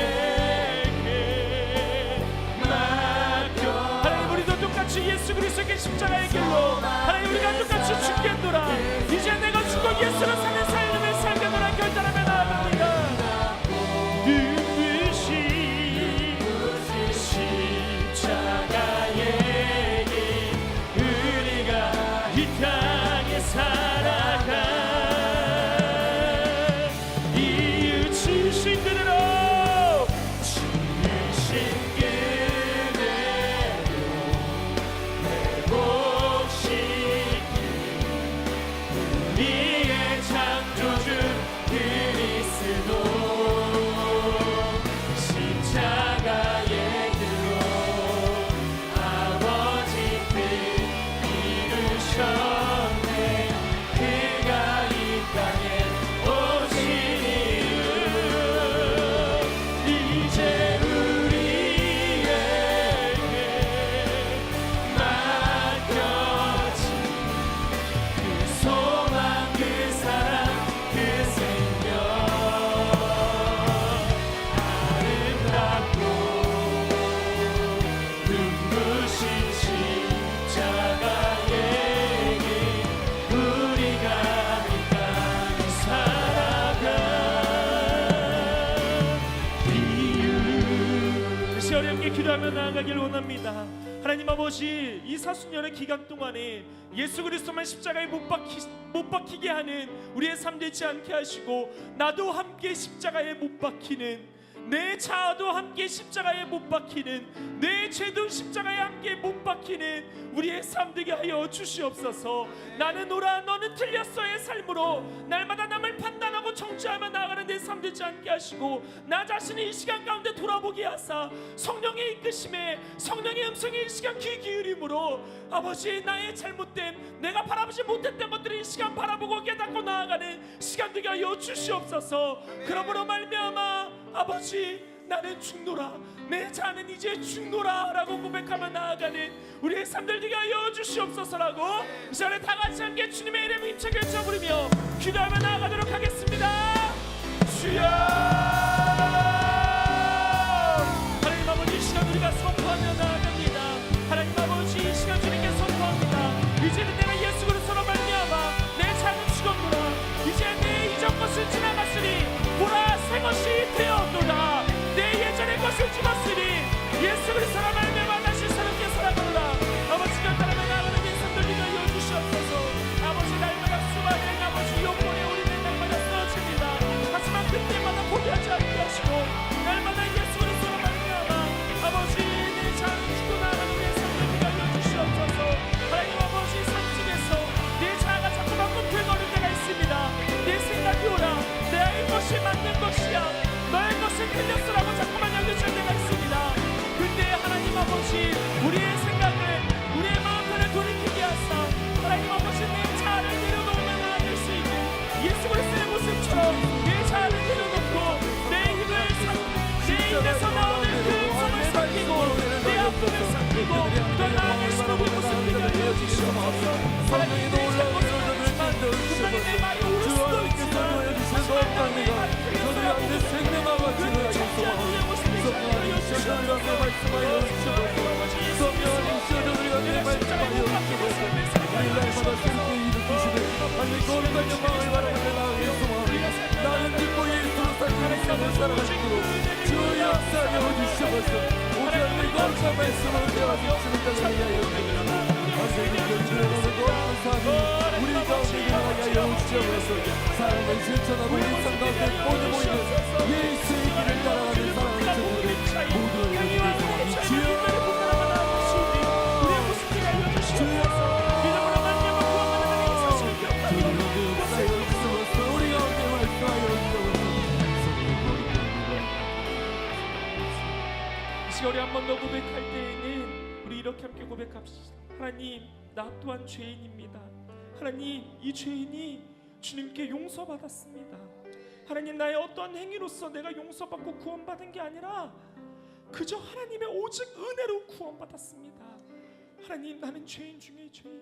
맡겨. 하나님, 우리도 똑같이 예수 그리스도의 십자가의 길로 하나님 우리가 똑같이 죽겠노라. 이제 내가 죽고 예수로 사는 삶을 살겠노라 결단하며 나아갑니다. 눈부신 십자가의 길, 우리가 이 땅에 살아가 이웃이신 그대로, 지으신 그대로 회복시킨 우리의 창조주 그리스도, 십자가의 길로 아버지 뜻 이루셨네. 그가 이 땅에 오신 이유, 이제 우리에게 맡겨진 그 소망, 그 사랑, 그 생명, 아름답고 눈부신 십자가의 길, 우리가 이 땅에 살아가 이유. 다시 어렵게 기도하며 나아가길 원합니다. 하나님 아버지, 이 사순절의 기간 동안에 예수 그리스도만 십자가에 못 박히게 하는 우리의 삶 되지 않게 하시고, 나도 함께 십자가에 못 박히는, 내 자아도 함께 십자가에 못 박히는, 내 죄도 십자가에 함께 못 박히는 우리의 삶 되게 하여 주시옵소서. 나는 옳아 너는 틀렸어의 삶으로 날마다 남을 판단하고 정죄하며 나아가는 내 삶 되지 않게 하시고, 나 자신이 이 시간 가운데 돌아보게 하사 성령의 이끄심에, 성령의 음성에 이 시간 귀 기울임으로 아버지, 나의 잘못된, 내가 바라보지 못했던 것들을 이 시간 바라보고 깨닫고 나아가는 시간 되게 하여 주시옵소서. 그러므로 말미암아 아버지, 나는 죽노라, 내 자는 이제 죽노라 라고 고백하며 나아가는 우리의 삶들 되게 하여 주시옵소서라고 이 시간에 다 같이 함께 주님의 이름 힘차게 외쳐 부르며 기도하며 나아가도록 하겠습니다. 주여, 하나님 아버지, 이 시간 우리가 선포하며 나아갑니다. 하나님 아버지, 이 시간 주님께 선포합니다. 이제는 내가 예수 그리스도로 말미암아 내 자는 죽었노라. 이제 내 이전 것을 지나갔으니 보라 새 것이 되었노라. 내 예전의 것을 죽었으니 예수 그리스도로 말미암아 다시 새롭게 살아가노라. 아버지, 결단하며 나아가는 이 삶들 위하여 주시옵소서. 아버지, 날마다 수많은 아버지 욕보에 우리는 날마다 쓰러집니다. 하지만 그때마다 포기하지 않게 하시고, 날마다 예수 그리스도로 말미암아 아버지, 내 자는 죽고 나가는 우리의 삶들 위하여 주시옵소서. 하나님 아버지, 삶 속에서 내 자아가 자꾸만 꿈틀거릴 때가 있습니다. 내 생각이 오라, 내 것이 맞는 것이야, 너의 것은 틀렸으라고 자꾸만 여겨질 때가 있습니다. 그때 하나님 아버지, 우리의 생각을, 우리의 마음을 돌이키게 하사 하나님 아버지, 내 자아를 내려놓으며 나아갈 수 있는 예수 그리스도의 모습처럼 내 자아를 내려놓고 내 힘을 내 입에서 나오는 그 음성을 삼키고 내 아픔을 삼키고 더 나아갈 수 있는 모습 되게 하여 주시옵소서. 하나님, 내 잘못을 알지만 분명히 내 말이 옳을 수도 있지만 하지만 내 말이 틀렸으라고 생명하고 지는 말씀하여 주시옵소서. 성령님, 시어들과 내 말씀하여 주시옵소서. 우리 날마다 새롭게 일으키시는 하나님 거룩한 영광을 바라보며 나아가겠소서. 나는 믿고 예수로 살고 세상을 살아가시고 주 역사하여 주시옵소서. 오직 감사 말씀을 되어주시는 자를 위하여 우리 가운데 일어나게 주시옵소서. 사랑을 실천하고 일상 가운데 모두 모이는 예수의 길을 따라가는 사랑하는 자들에게 모두를 위해 주여 우리 한 번 더 고백할 때에는 우리 이렇게 함께 고백합시다. 하나님, 나 또한 죄인입니다. 하나님, 이 죄인이 주님께 용서받았습니다. 하나님, 나의 어떠한 행위로서 내가 용서받고 구원받은 게 아니라 그저 하나님의 오직 은혜로 구원받았습니다. 하나님, 나는 죄인 중에 죄인,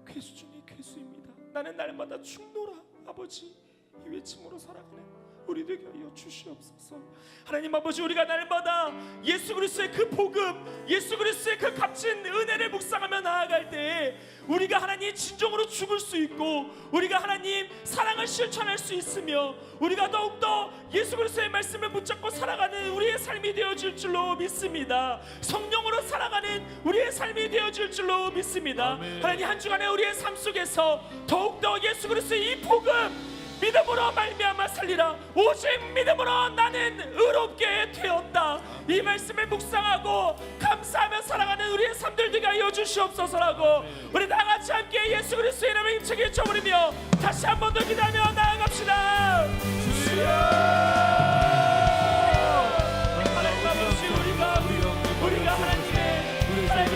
괴수 중에 괴수입니다. 나는 날마다 죽노라 아버지 이 외침으로 살아가는 우리 되게 하여 주시옵소서. 하나님 아버지, 우리가 날마다 예수 그리스도의 그 복음, 예수 그리스도의 그 값진 은혜를 묵상하며 나아갈 때 우리가 하나님 진정으로 죽을 수 있고 우리가 하나님 사랑을 실천할 수 있으며 우리가 더욱더 예수 그리스도의 말씀을 붙잡고 살아가는 우리의 삶이 되어질 줄로 믿습니다. 성령으로 살아가는 우리의 삶이 되어질 줄로 믿습니다. 아멘. 하나님, 한 주간에 우리의 삶 속에서 더욱더 예수 그리스도의 이 복음 믿음으로 말미암아 살리라. 오직 믿음으로 나는 의롭게 되었다. 이 말씀을 묵상하고 감사하며 살아가는 우리의 삶들 되게 하여 주시옵소서라고 우리 다 같이 함께 예수 그리스도의 이름을 힘차게 외쳐버리며 다시 한 번 더 기도하며 나아갑시다. 주여, 하나님 아버지, 우리가 하나님의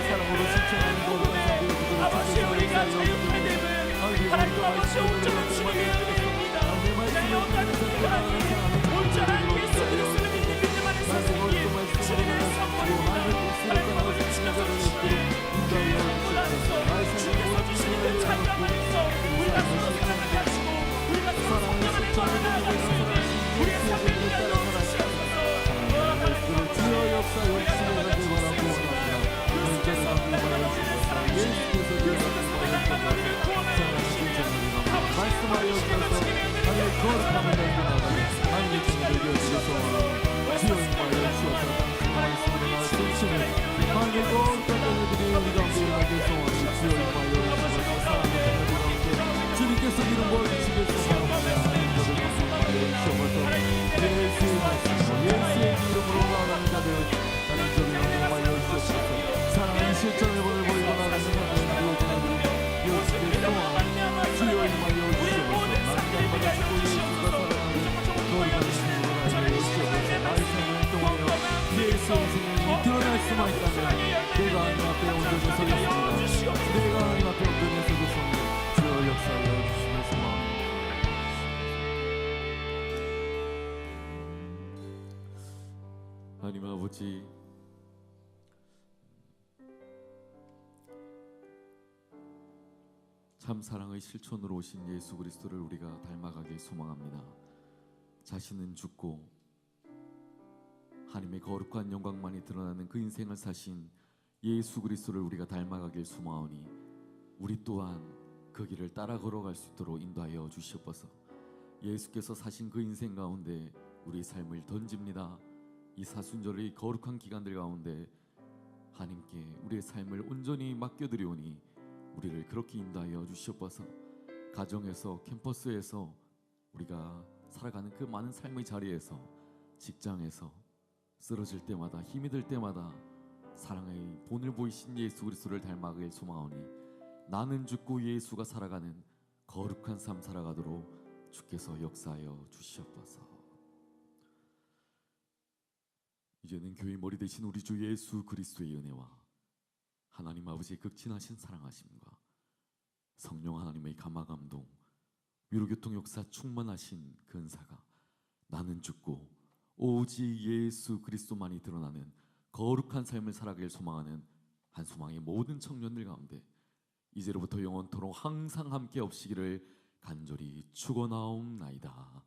사랑으로 실천하는 아버지, 우리가 자유케 됨은 하나님 아버지 온전한 주님의 은혜입니다. 내 영광을 하나님 온전한 예수 그리스도를 믿는 안에서 생긴 주님의 선물입니다. 하나님 아버지, 주께서 주시는 그 선물 안에서 주께서 주시는 그 자유함 안에서 우리가 서로 사랑을 가지고 우리가 서로 성령 안에 걸어 나아갈 수 있는 우리의 삶을 위하여 주시옵소서. 주여 역사여 주시옵소서. 주께서 나를 우리를 사랑하시니 주께서 내가 우리를 구원하여 주시며 말씀하여 주셔서 하나님의 거룩함을 날려나가는 하나님의 친구를 주셔서 주여 임하여 주셔서 말씀으로 나와 진심을 하나님의 거룩한 자녀들이 우리 가운데 일어나게 소원을 주여 임하여 주셔서 사랑하는 자녀들 가운데 주님께서 이름 부어주시겠소 하나님 저를 감사하여 주셔서 예수의 말씀으로 예수의 이름으로 나아가는 자들 하나님 저를 영광하여 주셔서 사랑하는 실천을 보이고 나가는 자들 예수의 소원 주여 임하여 드러날 수만 있다면 내가 하나님 앞에 온전히 서겠습니다. 내가 하나님 앞에 온전히 서겠습니다. 주여 역사하여 주시면서 하나님 아버지, 참 사랑의 실천으로 오신 예수 그리스도를 우리가 닮아가길 소망합니다. 자신은 죽고 하나님의 거룩한 영광만이 드러나는 그 인생을 사신 예수 그리스도를 우리가 닮아가길 소망하오니 우리 또한 그 길을 따라 걸어갈 수 있도록 인도하여 주시옵소서. 예수께서 사신 그 인생 가운데 우리 삶을 던집니다. 이 사순절의 거룩한 기간들 가운데 하나님께 우리의 삶을 온전히 맡겨드리오니 우리를 그렇게 인도하여 주시옵소서. 가정에서, 캠퍼스에서 우리가 살아가는 그 많은 삶의 자리에서, 직장에서 쓰러질 때마다, 힘이 들 때마다 사랑의 본을 보이신 예수 그리스도를 닮아가길 소망하오니 나는 죽고 예수가 살아가는 거룩한 삶 살아가도록 주께서 역사하여 주시옵소서. 이제는 교회 머리 되신 우리 주 예수 그리스도의 은혜와 하나님 아버지의 극진하신 사랑하심과 성령 하나님의 감화감동, 위로교통 역사 충만하신 그 은사가 나는 죽고 오직 예수 그리스도만이 드러나는 거룩한 삶을 살아가길 소망하는 한소망의 모든 청년들 가운데 이제로부터 영원토록 항상 함께 없시기를 간절히 축원하옵나이다.